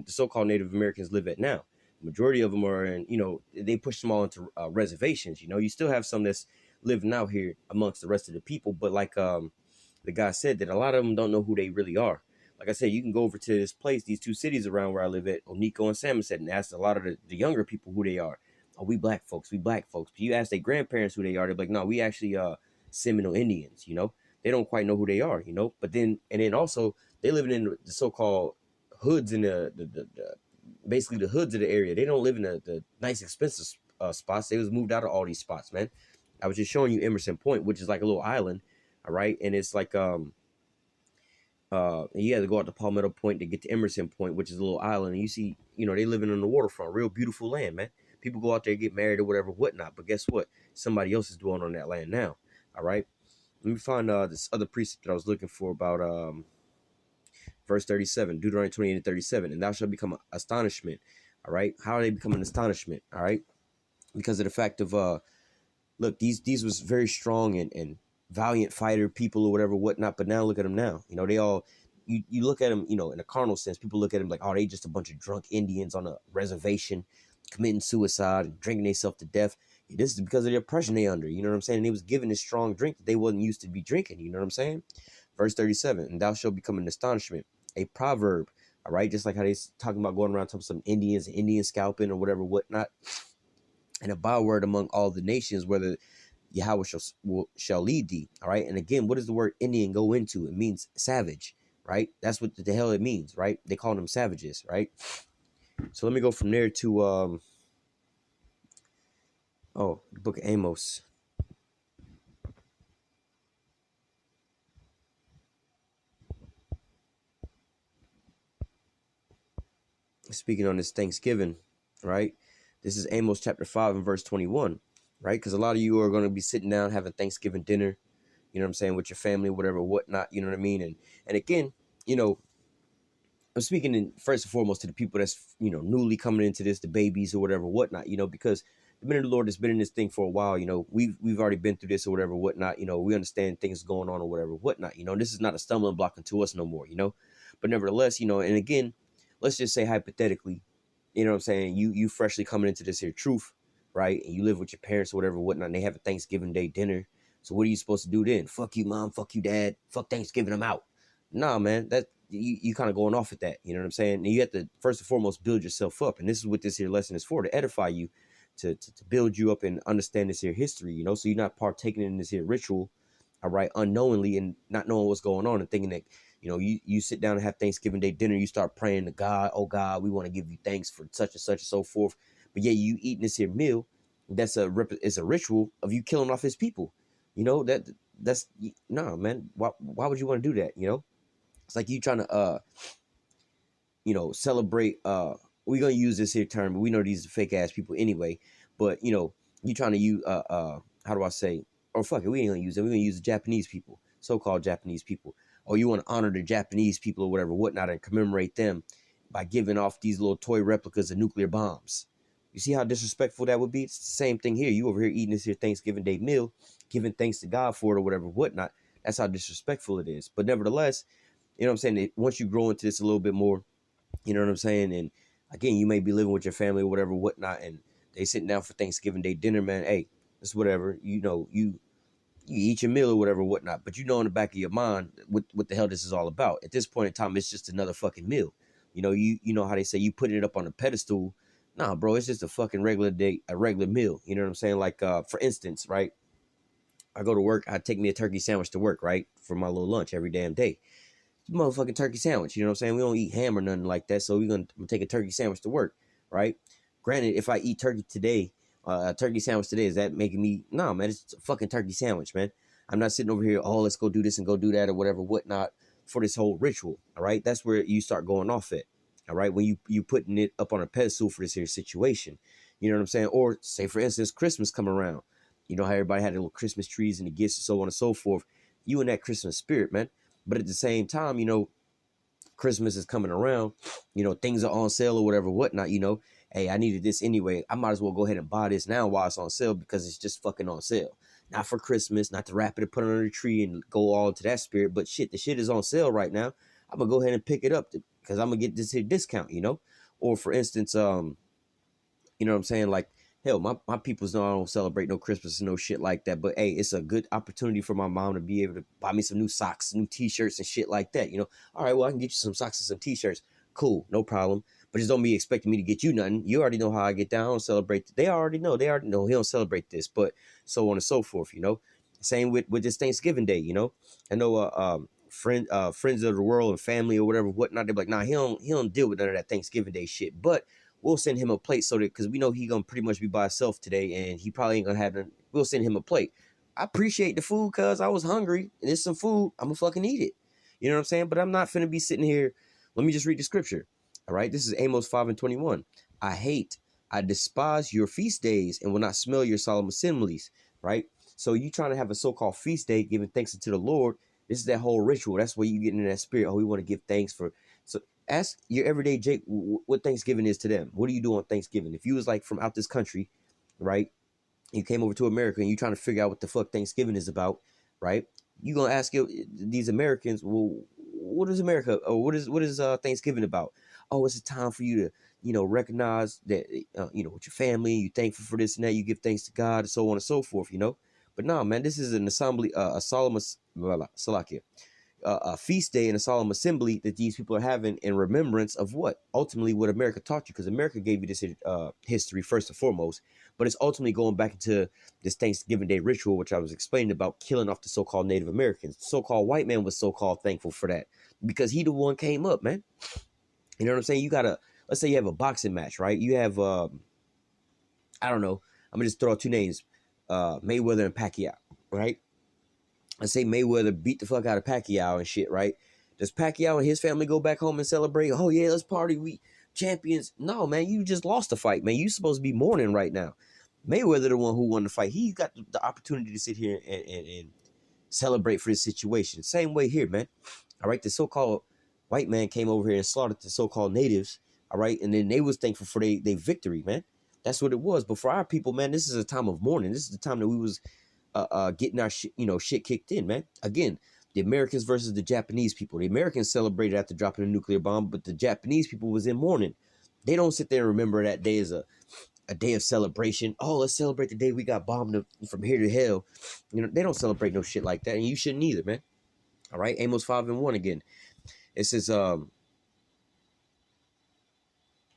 so-called Native Americans live at now? The majority of them are in, you know, they push them all into reservations. You know, you still have some that's living out here amongst the rest of the people. But like the guy said, that a lot of them don't know who they really are. Like I said, you can go over to this place, these two cities around where I live at, Oneiko and Samoset, and ask a lot of the younger people who they are. Oh, we black folks. But you ask their grandparents who they are, they're like, no, we actually Seminole Indians, you know. They don't quite know who they are, you know. But then also they living in the so-called hoods in the basically the hoods of the area. They don't live in the nice expensive spots. They was moved out of all these spots, man. I was just showing you Emerson Point, which is like a little island, all right, and it's like you had to go out to Palmetto Point to get to Emerson Point, which is a little island, and you see, you know, they living on the waterfront, real beautiful land, man. People go out there, get married or whatever, whatnot. But guess what? Somebody else is dwelling on that land now. All right. Let me find this other precept that I was looking for about verse 37, Deuteronomy 28 and 37. And thou shalt become an astonishment. All right. How are they becoming an astonishment? All right. Because of the fact of look, these was very strong and valiant fighter people or whatever, whatnot. But now look at them now. You know, they all you look at them, you know, in a carnal sense. People look at them like, oh, they just a bunch of drunk Indians on a reservation, committing suicide and drinking themselves to death. This is because of the oppression they under, you know what I'm saying? And they was given this strong drink that they wasn't used to be drinking, you know what I'm saying? Verse 37, and thou shalt become an astonishment, a proverb, all right? Just like how they talking about going around talking some Indians and Indian scalping or whatever, whatnot. and a byword among all the nations, whether Yahweh shall lead thee. All right. And again, what does the word Indian go into? It means savage, right? That's what the hell it means, right? They call them savages, right? So let me go from there to the book of Amos. Speaking on this Thanksgiving, right? This is Amos chapter 5 and verse 21, right? Because a lot of you are going to be sitting down having Thanksgiving dinner, you know what I'm saying, with your family, whatever, whatnot, you know what I mean? And again, you know, I'm speaking in first and foremost to the people that's, you know, newly coming into this, the babies or whatever, whatnot, you know, because the men of the Lord has been in this thing for a while, you know, we've already been through this or whatever, whatnot, you know, we understand things going on or whatever, whatnot, you know, this is not a stumbling block into us no more, you know, but nevertheless, you know, and again, let's just say hypothetically, you know what I'm saying, you freshly coming into this here truth, right, and you live with your parents or whatever, whatnot, and they have a Thanksgiving Day dinner, so what are you supposed to do then? Fuck you, mom, fuck you, dad, fuck Thanksgiving, I'm out. Nah, man, that you kind of going off at that, you know what I'm saying? And you have to first and foremost build yourself up, and this is what this here lesson is for, to edify you, to build you up and understand this here history, you know, so you're not partaking in this here ritual, all right, unknowingly and not knowing what's going on and thinking that, you know, you sit down and have Thanksgiving Day dinner, you start praying to God, oh God, we want to give you thanks for such and so forth, but yeah, you eating this here meal that's it's a ritual of you killing off his people, you know, that's no, man, why would you want to do that, you know? It's like you trying to you know, celebrate we're gonna use this here term, but we know these are fake ass people anyway. But you know, you trying to use how do I say? Oh fuck it, we ain't gonna use it. We're gonna use the Japanese people, so-called Japanese people. Or you want to honor the Japanese people or whatever, whatnot, and commemorate them by giving off these little toy replicas of nuclear bombs. You see how disrespectful that would be? It's the same thing here. You over here eating this here Thanksgiving Day meal, giving thanks to God for it or whatever, whatnot. That's how disrespectful it is. But nevertheless, you know what I'm saying? Once you grow into this a little bit more, you know what I'm saying? And again, you may be living with your family or whatever, whatnot, and they sitting down for Thanksgiving Day dinner, man. Hey, it's whatever. You know, you eat your meal or whatever, whatnot. But you know in the back of your mind what the hell this is all about. At this point in time, it's just another fucking meal. You know, you know how they say you putting it up on a pedestal. Nah, bro, it's just a fucking regular day, a regular meal. You know what I'm saying? Like, for instance, right? I go to work, I take me a turkey sandwich to work, right? For my little lunch every damn day. Motherfucking turkey sandwich. You know what I'm saying? We don't eat ham or nothing like that, so we're gonna take a turkey sandwich to work, right? Granted, if I eat turkey today, a turkey sandwich today, is that making me? No, man, it's a fucking turkey sandwich, man. I'm not sitting over here. Oh, let's go do this and go do that or whatever, whatnot for this whole ritual. All right, that's where you start going off at. All right, when you putting it up on a pedestal for this here situation, you know what I'm saying? Or say for instance, Christmas come around. You know how everybody had their little Christmas trees and the gifts and so on and so forth. You in that Christmas spirit, man. But at the same time, you know, Christmas is coming around, you know, things are on sale or whatever, whatnot, you know, hey, I needed this anyway. I might as well go ahead and buy this now while it's on sale because it's just fucking on sale. Not for Christmas, not to wrap it and put it under the tree and go all into that spirit, but shit, the shit is on sale right now. I'm gonna go ahead and pick it up because I'm gonna get this here discount, you know? Or for instance, you know what I'm saying? Like, hell, my peoples know I don't celebrate no Christmas and no shit like that. But hey, it's a good opportunity for my mom to be able to buy me some new socks, new t-shirts and shit like that. You know, all right, well, I can get you some socks and some t-shirts. Cool, no problem. But just don't be expecting me to get you nothing. You already know how I get down. I don't celebrate. They already know. They already know he don't celebrate this, but so on and so forth, you know. Same with this Thanksgiving Day, you know. I know friends of the world and family or whatever, whatnot, they're like, nah, he don't deal with none of that Thanksgiving Day shit. But we'll send him a plate so that because we know he gonna pretty much be by himself today and he probably ain't gonna have none. We'll send him a plate. I appreciate the food because I was hungry and it's some food. I'm gonna fucking eat it. You know what I'm saying? But I'm not finna be sitting here. Let me just read the scripture. All right, this is Amos 5 and 21. I despise your feast days and will not smell your solemn assemblies. Right? So you trying to have a so-called feast day, giving thanks unto the Lord. This is that whole ritual. That's where you get in that spirit. Oh, we want to give thanks for. So ask your everyday Jake what Thanksgiving is to them. What do you do on Thanksgiving? If you was like from out this country, right? You came over to America and you trying to figure out what the fuck Thanksgiving is about, right? You gonna ask these Americans, well, what is America or what is Thanksgiving about? Oh, it's a time for you to, you know, recognize that you know, with your family, you thankful for this and that, you give thanks to God and so on and so forth, you know. But no, man, this is an assembly, a solemn, Salakia, a feast day and a solemn assembly that these people are having in remembrance of what? Ultimately, what America taught you, because America gave you this history first and foremost, but it's ultimately going back into this Thanksgiving Day ritual, which I was explaining about killing off the so-called Native Americans. The so-called white man was so-called thankful for that because he the one came up, man. You know what I'm saying? You gotta, let's say you have a boxing match, right? You have, I don't know, I'm gonna just throw out two names, Mayweather and Pacquiao, right? I say Mayweather beat the fuck out of Pacquiao and shit, right? Does Pacquiao and his family go back home and celebrate? Oh yeah, let's party, we champions. No, man, you just lost the fight, man. You supposed to be mourning right now. Mayweather the one who won the fight. He got the opportunity to sit here and celebrate for this situation. Same way here, man. All right, the so-called white man came over here and slaughtered the so-called natives. All right, and then they was thankful for their victory, man. That's what it was. But for our people, man, this is a time of mourning. This is the time that we was getting our shit kicked in, man. Again, the Americans versus the Japanese people. The Americans celebrated after dropping a nuclear bomb, but the Japanese people was in mourning. They don't sit there and remember that day as a day of celebration. Oh, let's celebrate the day we got bombed from here to hell. You know, they don't celebrate no shit like that, and you shouldn't either, man. All right, Amos 5:1 again. It says,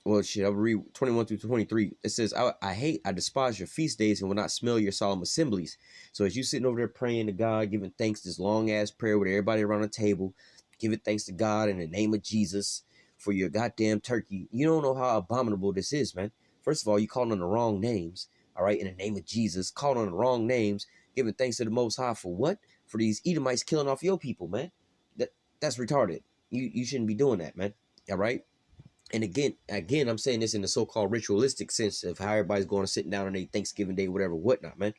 well, shit, I'll read 21 through 23. It says, I despise your feast days and will not smell your solemn assemblies. So as you sitting over there praying to God, giving thanks, this long ass prayer with everybody around the table, giving thanks to God in the name of Jesus for your goddamn turkey. You don't know how abominable this is, man. First of all, you calling on the wrong names, all right, in the name of Jesus, calling on the wrong names, giving thanks to the Most High for what? For these Edomites killing off your people, man. That's retarded. You shouldn't be doing that, man. All right. And again, I'm saying this in the so-called ritualistic sense of how everybody's going to sit down on a Thanksgiving Day, whatever, whatnot, man.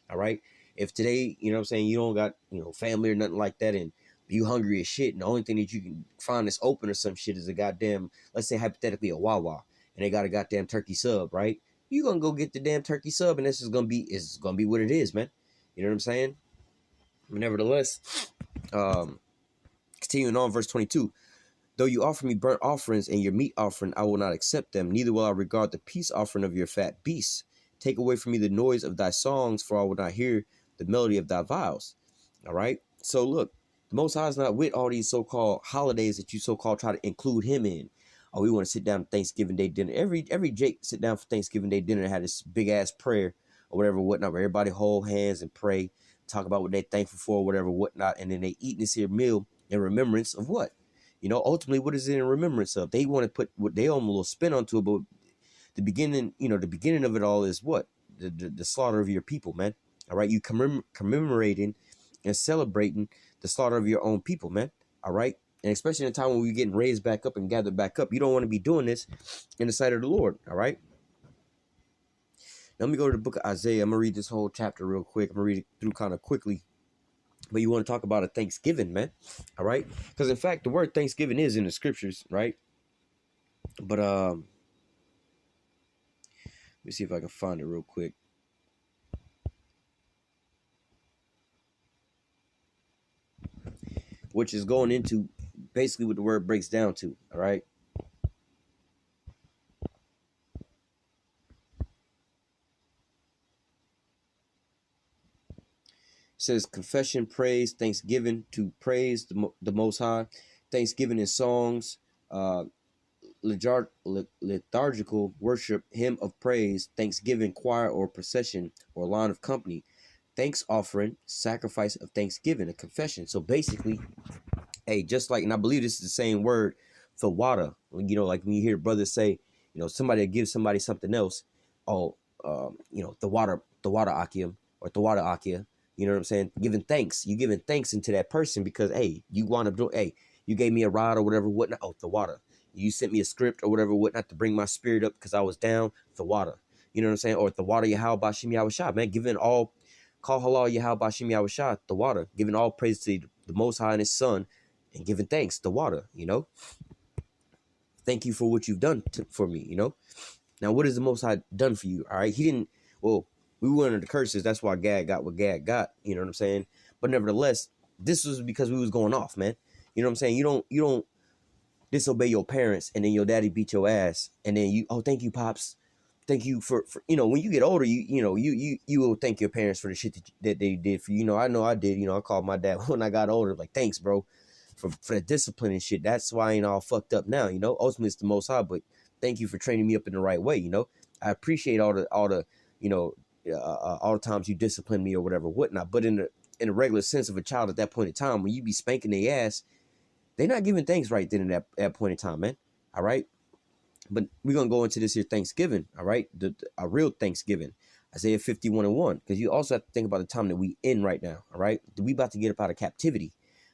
All right. If today, you know what I'm saying, you don't got, family or nothing like that, and you hungry as shit, and the only thing that you can find that's open or some shit is a goddamn, let's say hypothetically a Wawa, and they got a goddamn turkey sub, right? You gonna go get the damn turkey sub, and this is gonna be what it is, man. You know what I'm saying? But nevertheless, continuing on, verse 22. Though you offer me burnt offerings and your meat offering, I will not accept them. Neither will I regard the peace offering of your fat beasts. Take away from me the noise of thy songs, for I will not hear the melody of thy vows. All right. So look, the Most High is not with all these so-called holidays that you so-called try to include him in. Oh, we want to sit down at Thanksgiving Day dinner. Every Jake sit down for Thanksgiving Day dinner and had this big ass prayer or whatever, whatnot, where everybody hold hands and pray, talk about what they're thankful for, whatever, whatnot, and then they eat this here meal in remembrance of what? Ultimately, what is it in remembrance of? They want to put what they own a little spin onto it, but the beginning, the beginning of it all is what? The slaughter of your people, man. All right, you commemorating and celebrating the slaughter of your own people, man. All right, and especially in a time when we're getting raised back up and gathered back up, you don't want to be doing this in the sight of the Lord. All right. Now, let me go to the book of Isaiah. I'm gonna read this whole chapter real quick. I'm gonna read it through kind of quickly. But you want to talk about a Thanksgiving, man. All right. Because in fact, the word Thanksgiving is in the scriptures, right? But let me see if I can find it real quick. Which is going into basically what the word breaks down to. All right. It says confession, praise, thanksgiving, to praise the Most High, thanksgiving in songs, liturgical worship, hymn of praise, thanksgiving, choir or procession or line of company, thanks offering, sacrifice of thanksgiving, a confession. So basically, hey, just like, and I believe this is the same word for water. Like when you hear brothers say, somebody gives somebody something else, the water akium or the water akia. You know what I'm saying? Giving thanks. You giving thanks into that person because, hey, you want to do, hey, you gave me a rod or whatever, whatnot. Oh, the water. You sent me a script or whatever, whatnot, to bring my spirit up because I was down. The water. You know what I'm saying? Or the water, YAHAWASHI, YAHAWASHI, man. Giving all, call halal, YAHAWASHI, YAHAWASHI, the water. Giving all praise to the Most High and His Son and giving thanks, the water, Thank you for what you've done for me, Now, what has the Most High done for you? All right. He didn't, well, we were under the curses. That's why Gad got what Gad got. You know what I'm saying? But nevertheless, this was because we was going off, man. You know what I'm saying? You don't disobey your parents and then your daddy beat your ass. And then thank you, Pops. Thank you for when you get older, you will thank your parents for the shit that they did for you. I know I did. I called my dad when I got older, like, thanks, bro. for the discipline and shit. That's why I ain't all fucked up now, you know. Ultimately, it's the Most High, but thank you for training me up in the right way, you know. I appreciate all the you know, all the times you discipline me or whatever, whatnot. But in the regular sense of a child at that point in time, when you be spanking their ass, they're not giving thanks right then at that point in time, man. All right. But we're gonna go into this here Thanksgiving, all right? A real Thanksgiving. Isaiah 51:1. Because you also have to think about the time that we in right now, all right? We about to get up out of captivity,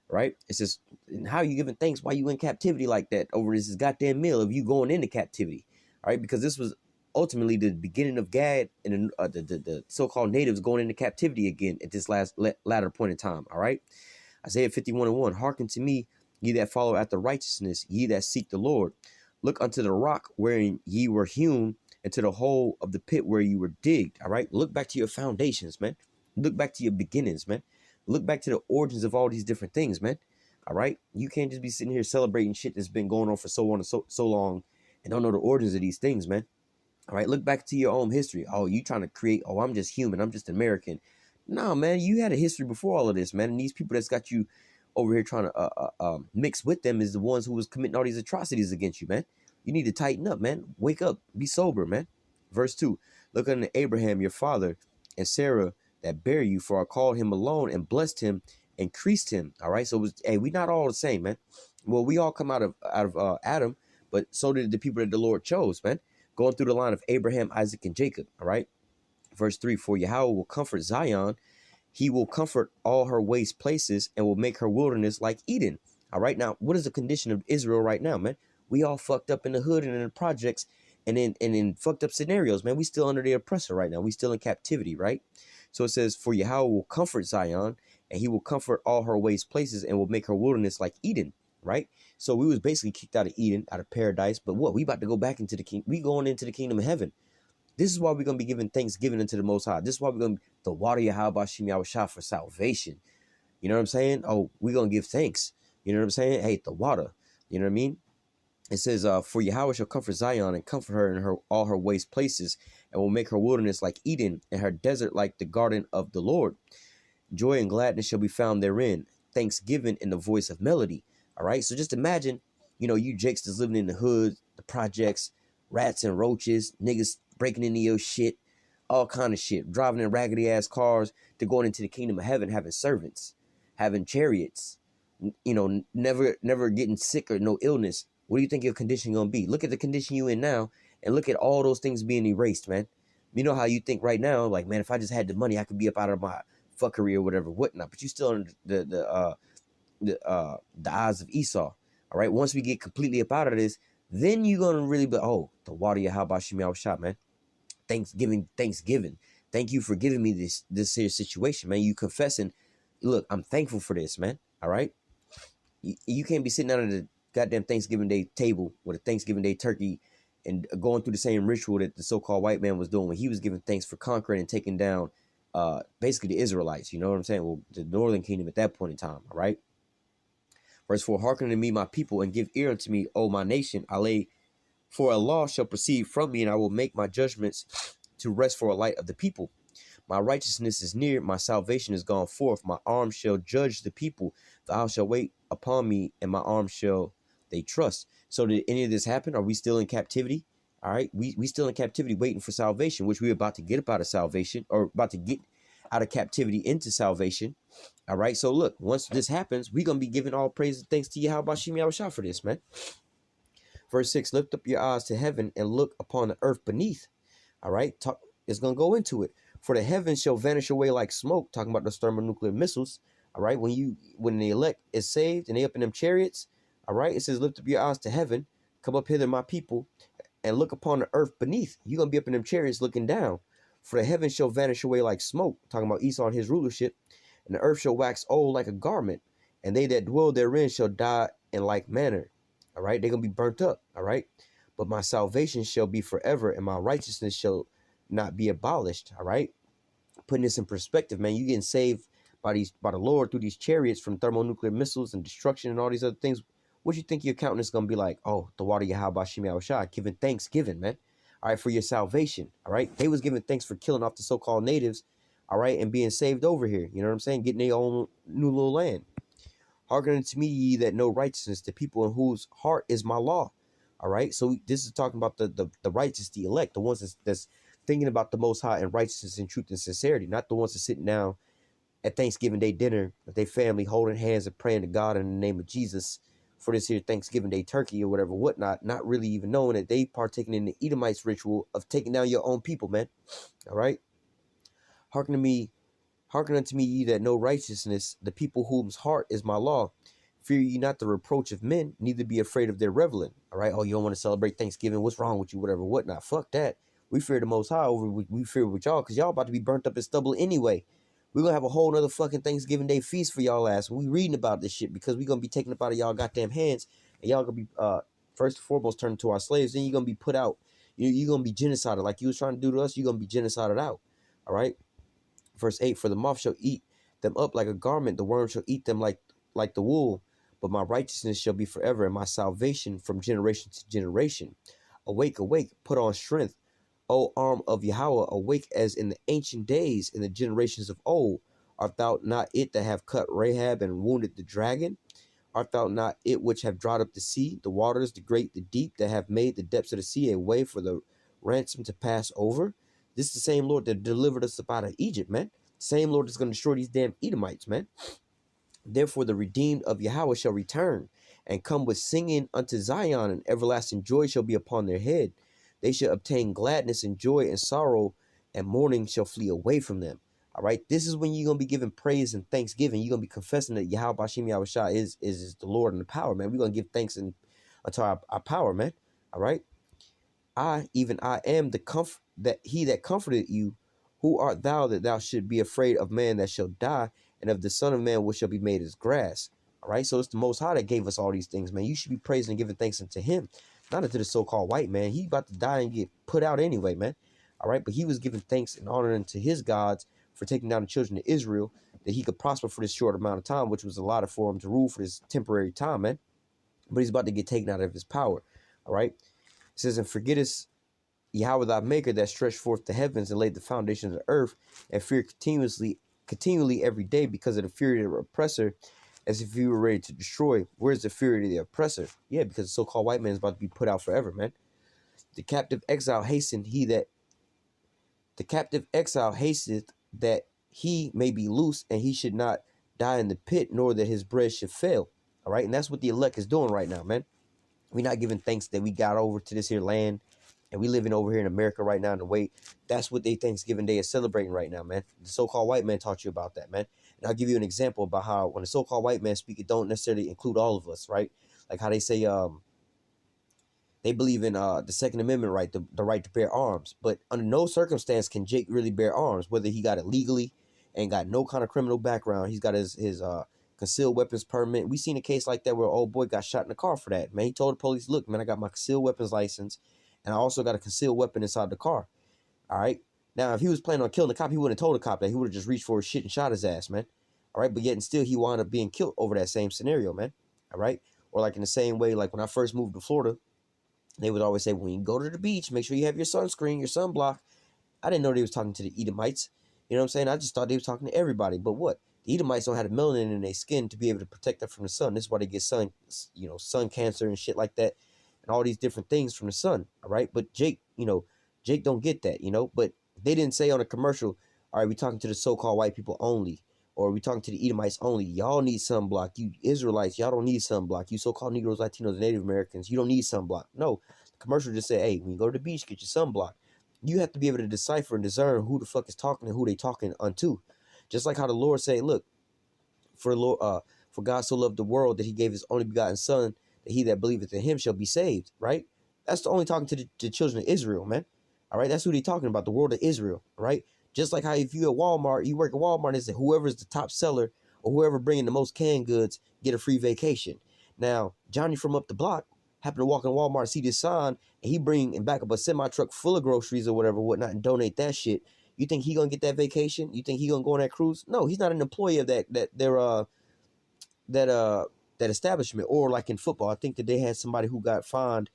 right? It's just, how are you giving thanks while you in captivity like that over this goddamn meal of you going into captivity, all right? Because this was ultimately the beginning of Gad and the so-called natives going into captivity again at this latter point in time, all right? Isaiah 51:1. Hearken to me, ye that follow after righteousness, ye that seek the Lord. Look unto the rock wherein ye were hewn, and to the hole of the pit where you were digged. All right. Look back to your foundations, man. Look back to your beginnings, man. Look back to the origins of all these different things, man. All right. You can't just be sitting here celebrating shit that's been going on for so long and don't know the origins of these things, man. All right. Look back to your own history. Oh, you trying to create, oh, I'm just human, I'm just American. No, man, you had a history before all of this, man. And these people that's got you over here trying to mix with them is the ones who was committing all these atrocities against you, man. You need to tighten up, man. Wake up. Be sober, man. Verse 2. Look unto Abraham, your father, and Sarah that bear you, for I called him alone and blessed him, increased him. All right. So it was, hey, we not all the same, man. Well, we all come out of Adam, but so did the people that the Lord chose, man. Going through the line of Abraham, Isaac, and Jacob. All right. Verse 3. For Yahawah will comfort Zion. He will comfort all her waste places and will make her wilderness like Eden. All right. Now, what is the condition of Israel right now, man? We all fucked up in the hood and in the projects and in fucked up scenarios, man. We still under the oppressor right now. We still in captivity, right? So it says, for Yahawah will comfort Zion, and he will comfort all her waste places and will make her wilderness like Eden, right? So we was basically kicked out of Eden, out of paradise. But what? We about to go back into the kingdom. We going into the kingdom of heaven. This is why we're going to be giving thanksgiving unto the Most High. This is why we're going to the water YAHAWASHI for salvation. You know what I'm saying? Oh, we're going to give thanks. You know what I'm saying? Hey, the water. You know what I mean? It says, for Yahawah shall comfort Zion and comfort her in all her waste places, and will make her wilderness like Eden and her desert like the garden of the Lord. Joy and gladness shall be found therein. Thanksgiving in the voice of melody. All right. So just imagine, you know, you jakes that's living in the hood, the projects, rats and roaches, niggas breaking into your shit, all kind of shit, driving in raggedy ass cars, to going into the kingdom of heaven, having servants, having chariots, you know, never getting sick or no illness. What do you think your condition gonna be? Look at the condition you in now, and look at all those things being erased, man. You know how you think right now, like, man, if I just had the money, I could be up out of my fuckery or whatever, whatnot. But you still in the eyes of Esau. All right. Once we get completely up out of this, then you're gonna really be, oh, the water YAHAWASHI, man. Thanksgiving. Thank you for giving me this here situation, man. You confessing, look, I'm thankful for this, man. All right. You can't be sitting down at the goddamn Thanksgiving Day table with a Thanksgiving Day turkey and going through the same ritual that the so-called white man was doing when he was giving thanks for conquering and taking down basically the Israelites. You know what I'm saying? Well, the northern kingdom at that point in time. All right. Verse 4, hearken unto me, my people, and give ear unto me, O my nation. For a law shall proceed from me, and I will make my judgments to rest for a light of the people. My righteousness is near, my salvation is gone forth. My arm shall judge the people. The house shall wait upon me, and my arm shall they trust. So did any of this happen? Are we still in captivity? All right, we still in captivity waiting for salvation, which we're about to get up out of salvation, or about to get out of captivity into salvation. All right, so look, once this happens, we're going to be giving all praise and thanks to YAHAWASHI for this, man. Verse 6, lift up your eyes to heaven and look upon the earth beneath. All right, it's going to go into it. For the heavens shall vanish away like smoke, talking about those thermonuclear missiles. All right, when the elect is saved and they up in them chariots, all right, it says, lift up your eyes to heaven, come up hither, my people, and look upon the earth beneath. You're going to be up in them chariots looking down. For the heavens shall vanish away like smoke, talking about Esau and his rulership, and the earth shall wax old like a garment, and they that dwell therein shall die in like manner. All right, they're going to be burnt up. All right, but my salvation shall be forever, and my righteousness shall not be abolished. All right, putting this in perspective, man, you getting saved by the Lord through these chariots from thermonuclear missiles and destruction and all these other things. What you think your countenance is going to be like? Oh, the water YAHAWASHI, giving thanksgiving, man. All right, for your salvation. All right, they was giving thanks for killing off the so-called natives. All right, and being saved over here. You know what I'm saying? Getting their own new little land. Hearken unto me, ye that know righteousness, the people in whose heart is my law. All right. So this is talking about the righteous, the elect, the ones that's thinking about the Most High and righteousness and truth and sincerity, not the ones that's sitting down at Thanksgiving Day dinner with their family, holding hands and praying to God in the name of Jesus for this here Thanksgiving Day turkey or whatever, whatnot, not really even knowing that they partaking in the Edomites ritual of taking down your own people, man. All right. Hearken unto me, ye that know righteousness, the people whose heart is my law. Fear ye not the reproach of men, neither be afraid of their reveling. All right. Oh, you don't want to celebrate Thanksgiving? What's wrong with you? Whatever, whatnot. Fuck that. We fear the Most High over. We fear with y'all because y'all about to be burnt up in stubble anyway. We're going to have a whole nother fucking Thanksgiving Day feast for y'all ass. We reading about this shit because we're going to be taken up out of y'all goddamn hands. And y'all going to be, first and foremost, turned into our slaves. Then you're going to be put out. You're going to be genocided. Like you was trying to do to us, you're going to be genocided out. All right. Verse 8, for the moth shall eat them up like a garment. The worm shall eat them like the wool. But my righteousness shall be forever, and my salvation from generation to generation. Awake, awake, put on strength. O arm of Yahweh, awake as in the ancient days, in the generations of old. Art thou not it that have cut Rahab and wounded the dragon? Art thou not it which have dried up the sea, the waters, the great, the deep, that have made the depths of the sea a way for the ransom to pass over? This is the same Lord that delivered us up out of Egypt, man. Same Lord that's going to destroy these damn Edomites, man. Therefore the redeemed of Yahweh shall return and come with singing unto Zion, and everlasting joy shall be upon their head. They shall obtain gladness and joy, and sorrow and mourning shall flee away from them. All right. This is when you're going to be giving praise and thanksgiving. You're going to be confessing that YAHAWASHI is the Lord and the power, man. We're going to give thanks unto our power, man. All right. I am that he that comforted you. Who art thou that thou should be afraid of man that shall die, and of the Son of Man which shall be made as grass? All right. So it's the Most High that gave us all these things, man. You should be praising and giving thanks unto him, not unto the so-called white man. He about to die and get put out anyway, man. All right. But he was giving thanks and honor unto his gods for taking down the children of Israel, that he could prosper for this short amount of time, which was a lot for him to rule for this temporary time, man. But he's about to get taken out of his power. All right. It says, and forgettest Yahweh thy maker that stretched forth the heavens and laid the foundations of the earth, and fear continually every day because of the fury of the oppressor, as if he were ready to destroy. Where's the fury of the oppressor? Yeah, because the so-called white man is about to be put out forever, man. The captive exile hasteth that he may be loose, and he should not die in the pit, nor that his bread should fail. All right, and that's what the elect is doing right now, man. We're not giving thanks that we got over to this here land, and we living over here in America right now in the way. That's what they Thanksgiving Day is celebrating right now, man. The so-called white man taught you about that, man. And I'll give you an example about how when the so-called white man speak, it don't necessarily include all of us, right? Like how they say they believe in the Second Amendment right, the right to bear arms. But under no circumstance can Jake really bear arms, whether he got it legally and got no kind of criminal background. He's got his concealed weapons permit. We seen a case like that where an old boy got shot in the car for that. Man, he told the police, look, man, I got my concealed weapons license, and I also got a concealed weapon inside the car. All right. Now, if he was planning on killing the cop, he wouldn't have told the cop that. He would have just reached for his shit and shot his ass, man. All right. But yet and still, he wound up being killed over that same scenario, man. All right. Or like in the same way, like when I first moved to Florida, they would always say, when you go to the beach, make sure you have your sunscreen, your sunblock. I didn't know they was talking to the Edomites. You know what I'm saying? I just thought they was talking to everybody. But what? The Edomites don't have the melanin in their skin to be able to protect them from the sun. This is why they get sun cancer and shit like that, and all these different things from the sun. All right. But Jake don't get that, but they didn't say on a commercial, all right, we talking to the so-called white people only, or we talking to the Edomites only. Y'all need sunblock. You Israelites, y'all don't need sunblock. You so-called Negroes, Latinos, and Native Americans, you don't need sunblock. No, the commercial just said, hey, when you go to the beach, get your sunblock. You have to be able to decipher and discern who the fuck is talking and who they talking unto. Just like how the Lord say, look, for God so loved the world that he gave his only begotten son, that he that believeth in him shall be saved, right? That's the only talking to the children of Israel, man. All right, that's who they talking about, the world of Israel, right? Just like how if you at Walmart, you work at Walmart, and say whoever's the top seller or whoever bringing the most canned goods get a free vacation. Now, Johnny from up the block happened to walk in Walmart and see this sign, and he bring and back up a semi-truck full of groceries or whatever, whatnot, and donate that shit. You think he gonna get that vacation? You think he gonna go on that cruise? No, he's not an employee of that establishment. Or like in football, I think that they had somebody who got fined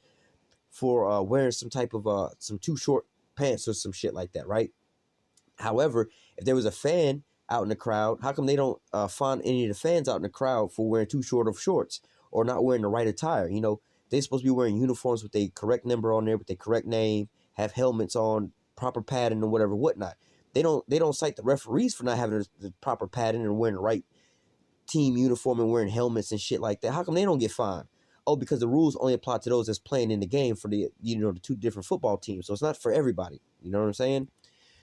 for wearing some type of some too short pants or some shit like that, right? However, if there was a fan out in the crowd? How come they don't find any of the fans out in the crowd for wearing too short of shorts or not wearing the right attire? You know, they're supposed to be wearing uniforms with the correct number on there, with the correct name, have helmets on, proper padding or whatever, whatnot. They don't cite the referees for not having the proper padding and wearing the right team uniform and wearing helmets and shit like that. How come they don't get fined? Oh, because the rules only apply to those that's playing in the game for the, you know, the two different football teams. So it's not for everybody. You know what I'm saying?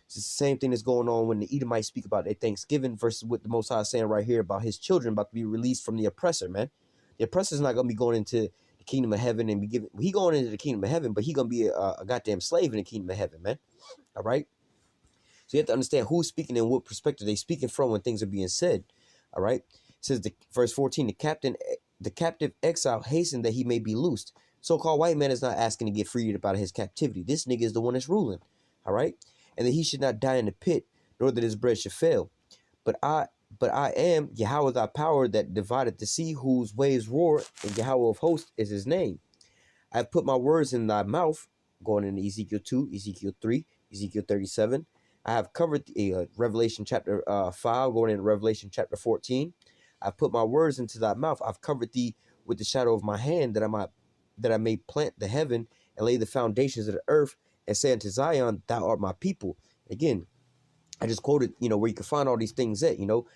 It's the same thing that's going on when the Edomites speak about their Thanksgiving versus what the Most High is saying right here about his children about to be released from the oppressor, man. The oppressor's not going to be going into the kingdom of heaven and be given. He going into the kingdom of heaven, but he going to be a goddamn slave in the kingdom of heaven, man. All right? So you have to understand who's speaking and what perspective they speaking from when things are being said. All right? It says, verse 14, the captive exile hastened that he may be loosed. So-called white man is not asking to get freed out of his captivity. This nigga is the one that's ruling. All right? And that he should not die in the pit, nor that his bread should fail. But I am Yahweh thy power that divided the sea, whose waves roar, and Yahweh of hosts is his name. I have put my words in thy mouth, going into Ezekiel 2, Ezekiel 3, Ezekiel 37. I have covered Revelation chapter 5, going into Revelation chapter 14. I've put my words into thy mouth. I've covered thee with the shadow of my hand, that I may plant the heaven and lay the foundations of the earth, and say unto Zion, thou art my people. Again, I just quoted, you know, where you can find all these things at, you know,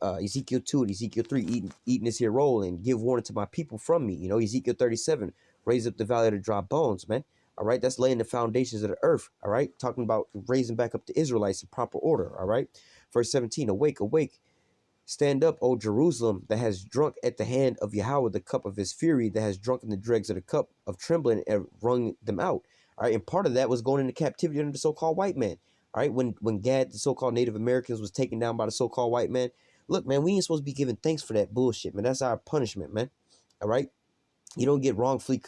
Ezekiel 2 and Ezekiel 3, eating this here roll and give warning to my people from me. You know, Ezekiel 37, raise up the valley of the dry bones, man. All right, that's laying the foundations of the earth. All right, talking about raising back up the Israelites in proper order. All right, verse 17, awake, awake. Stand up, O Jerusalem, that has drunk at the hand of Yahweh the cup of his fury, that has drunken the dregs of the cup of trembling and wrung them out. All right, and part of that was going into captivity under the so-called white man. All right, when Gad, the so-called Native Americans, was taken down by the so-called white man. Look, man, we ain't supposed to be giving thanks for that bullshit, man. That's our punishment, man. All right, you don't get wrongfully,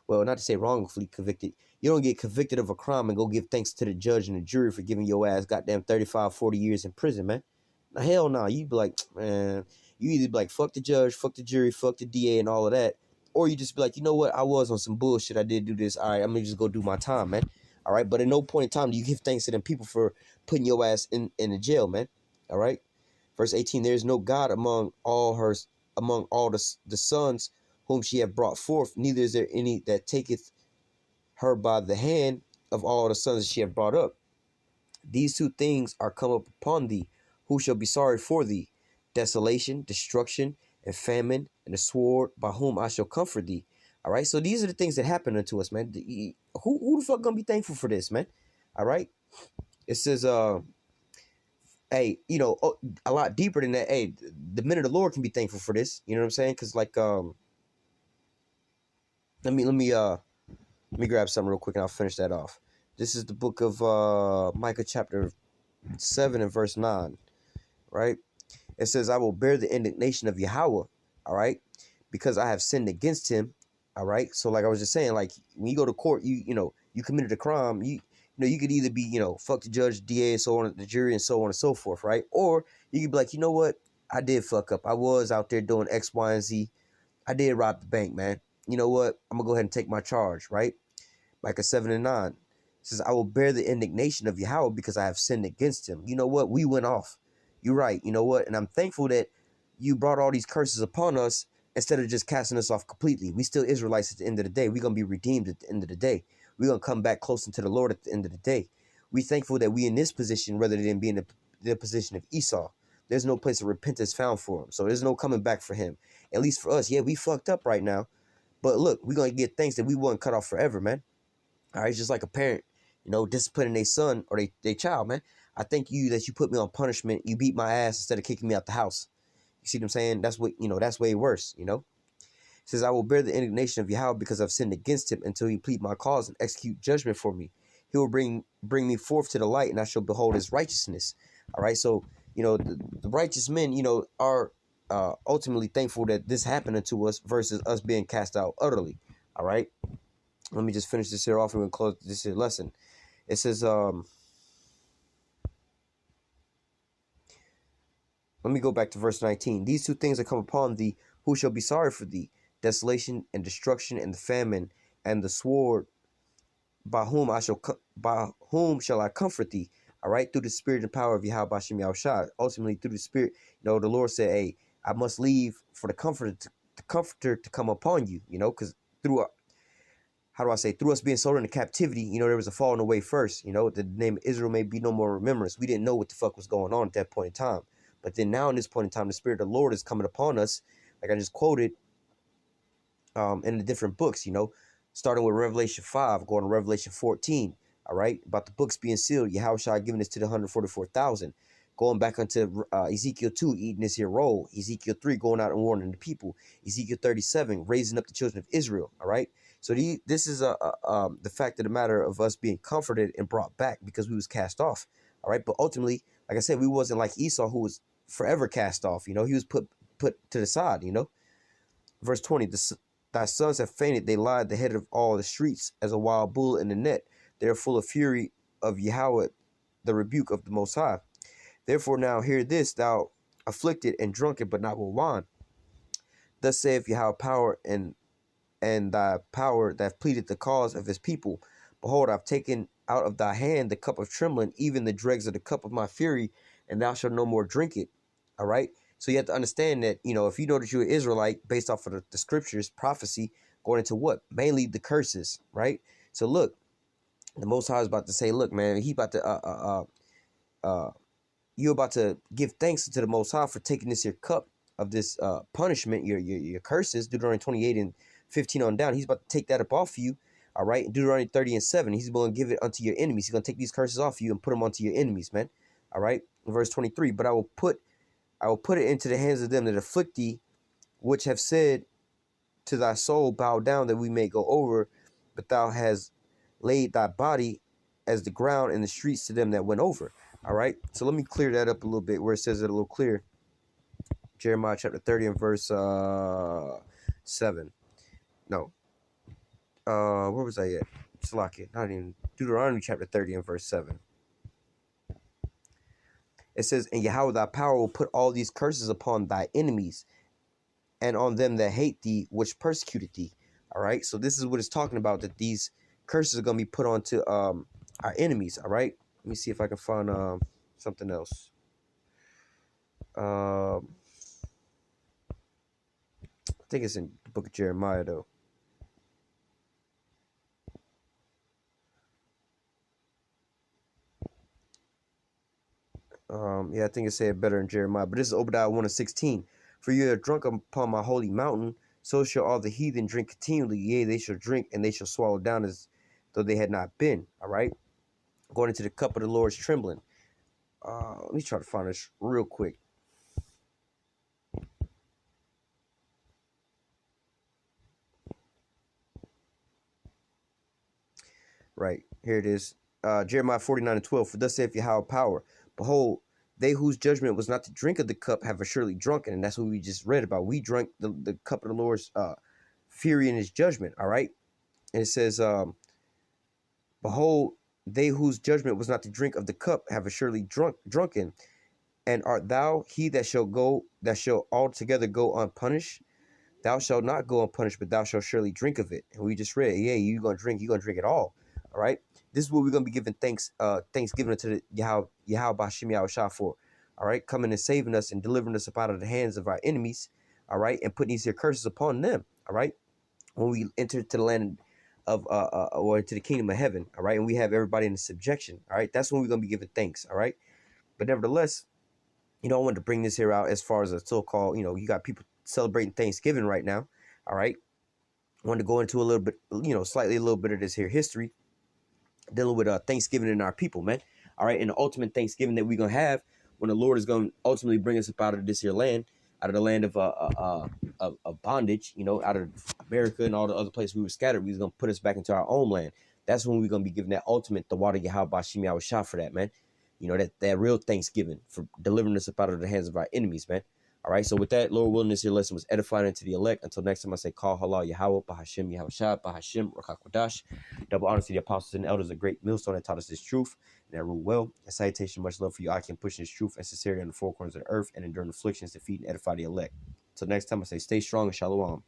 well, not to say wrongfully convicted. You don't get convicted of a crime and go give thanks to the judge and the jury for giving your ass goddamn 35, 40 years in prison, man. Now, hell no, you'd be like, man, you either be like, fuck the judge, fuck the jury, fuck the DA and all of that. Or you just be like, you know what, I was on some bullshit, I did do this, all right, I'm gonna just go do my time, man. All right, but at no point in time do you give thanks to them people for putting your ass in the jail, man. All right, verse 18, there is no God among all the sons whom she hath brought forth, neither is there any that taketh her by the hand of all the sons that she hath brought up. These two things are come up upon thee. Who shall be sorry for thee? Desolation, destruction, and famine, and the sword, by whom I shall comfort thee. All right, so these are the things that happen unto us, man. Who the fuck gonna be thankful for this, man? All right, it says, hey, you know, a lot deeper than that. Hey, the men of the Lord can be thankful for this. You know what I'm saying? Because like, let me grab something real quick and I'll finish that off. This is the book of Micah chapter 7 and verse 9, right? It says, I will bear the indignation of Yahweh, all right, because I have sinned against him, all right? So like I was just saying, like when you go to court, you know, you committed a crime, you know, you could either be, you know, fuck the judge, DA, and so on, the jury, and so on and so forth, right? Or you could be like, you know what, I did fuck up. I was out there doing X, Y, and Z. I did rob the bank, man. You know what, I'm gonna go ahead and take my charge, right? Micah 7 and 9. It says, I will bear the indignation of Yahweh because I have sinned against him. You know what? We went off. You're right. You know what? And I'm thankful that you brought all these curses upon us instead of just casting us off completely. We still Israelites at the end of the day. We're going to be redeemed at the end of the day. We're going to come back closer to the Lord at the end of the day. We're thankful that we in this position rather than being in the position of Esau. There's no place of repentance found for him. So there's no coming back for him. At least for us. Yeah, we fucked up right now. But look, we're going to get thanks that we weren't cut off forever, man. All right, just like a parent, you know, disciplining their son or their child, man. I thank you that you put me on punishment. You beat my ass instead of kicking me out the house. You see what I'm saying? That's what, you know, that's way worse, you know. It says, I will bear the indignation of Yahweh because I've sinned against him until he plead my cause and execute judgment for me. He will bring me forth to the light and I shall behold his righteousness. All right, so, you know, the righteous men, you know, are ultimately thankful that this happened to us versus us being cast out utterly. All right. Let me just finish this here off and we'll close this here lesson. It says, let me go back to verse 19. These two things that come upon thee, who shall be sorry for thee? Desolation and destruction and the famine and the sword, by whom shall I comfort thee? all right, through the spirit and power of YAHAWASHI Yahushua. Ultimately, through the spirit, the Lord said, hey, I must leave for the comforter to come upon you, because through through us being sold into captivity, there was a falling away first, the name of Israel may be no more remembrance. We didn't know what the fuck was going on at that point in time. But then now in this point in time, the spirit of the Lord is coming upon us, like I just quoted in the different books, starting with Revelation 5, going to Revelation 14, all right, about the books being sealed, Yahushua giving this to the 144,000. Going back onto Ezekiel 2, eating this here roll. Ezekiel 3, going out and warning the people. Ezekiel 37, raising up the children of Israel, all right? So this is the fact of the matter of us being comforted and brought back because we was cast off, all right? But ultimately, like I said, we wasn't like Esau, who was forever cast off, he was put to the side, Verse 20, thy sons have fainted, they lie at the head of all the streets as a wild bull in the net. They are full of fury of Yahweh, the rebuke of the Most High. Therefore now hear this, thou afflicted and drunken, but not with wine. Thus saith Yahweh power and thy power that hath pleaded the cause of his people. Behold, I've taken out of thy hand the cup of trembling, even the dregs of the cup of my fury, and thou shalt no more drink it. All right? So you have to understand that, if you know that you're an Israelite, based off of the scriptures, prophecy, going into what? Mainly the curses, right? So look, the Most High is about to say, look, man, he about to, you're about to give thanks to the Most High for taking this your cup of this punishment, your curses, Deuteronomy 28 and 15 on down. He's about to take that up off you, all right? Deuteronomy 30 and 7, he's going to give it unto your enemies. He's going to take these curses off you and put them onto your enemies, man, all right? Verse 23, but I will put it into the hands of them that afflict thee, which have said to thy soul, bow down that we may go over, but thou hast laid thy body as the ground in the streets to them that went over. All right, so let me clear that up a little bit where it says it a little clear. Jeremiah chapter 30 and verse 7. No. Where was I at? Slack, not even Deuteronomy chapter 30 and verse 7. It says, and Yahweh thy power will put all these curses upon thy enemies and on them that hate thee, which persecuted thee. All right, so this is what it's talking about, that these curses are going to be put onto our enemies. All right, let me see if I can find something else. I think it's in the book of Jeremiah, though. Yeah, I think it said better in Jeremiah, but this is Obadiah 1 and 16. For you are drunk upon my holy mountain, so shall all the heathen drink continually. Yea, they shall drink, and they shall swallow down as though they had not been. All right, going into the cup of the Lord's trembling. Let me try to find this real quick. Right, here it is. Jeremiah 49 and 12. For thus saith Yahweh power, behold, they whose judgment was not to drink of the cup have assuredly drunken. And that's what we just read about. We drank the cup of the Lord's fury and his judgment. All right. And it says, behold, they whose judgment was not to drink of the cup have assuredly drunken. And art thou he that shall altogether go unpunished? Thou shalt not go unpunished, but thou shalt surely drink of it. And we just read, yeah, you're gonna drink it all. All right. This is what we're gonna be giving thanksgiving to the YAHAWASHI Yahushua for. All right, coming and saving us and delivering us up out of the hands of our enemies. All right, and putting these here curses upon them. All right, when we enter to the land of or into the kingdom of heaven. All right, and we have everybody in the subjection. All right, that's when we're gonna be giving thanks. All right, but nevertheless, I wanted to bring this here out as far as a so-called, you got people celebrating Thanksgiving right now. All right, I wanted to go into a little bit, slightly a little bit of this here history, dealing with Thanksgiving in our people, man. All right, and the ultimate Thanksgiving that we're gonna have when the Lord is gonna ultimately bring us up out of this here land, out of the land of bondage, out of America and all the other places we were scattered. He's gonna put us back into our own land. That's when we're gonna be giving that ultimate the water YAHAWASHI Yahushua for that, man. That real Thanksgiving for delivering us up out of the hands of our enemies, man. All right, so with that, Lord willing, this here lesson was edifying to the elect. Until next time, I say, call halal Yahweh, Bahashim Yahushua, Bahashim Rakakwadash. Double honor to the apostles and elders of great millstone that taught us this truth and that rule well. A salutation, much love for you. I can push this truth and sincerity on the four corners of the earth and enduring afflictions to feed and edify the elect. Until next time, I say, stay strong and shalom.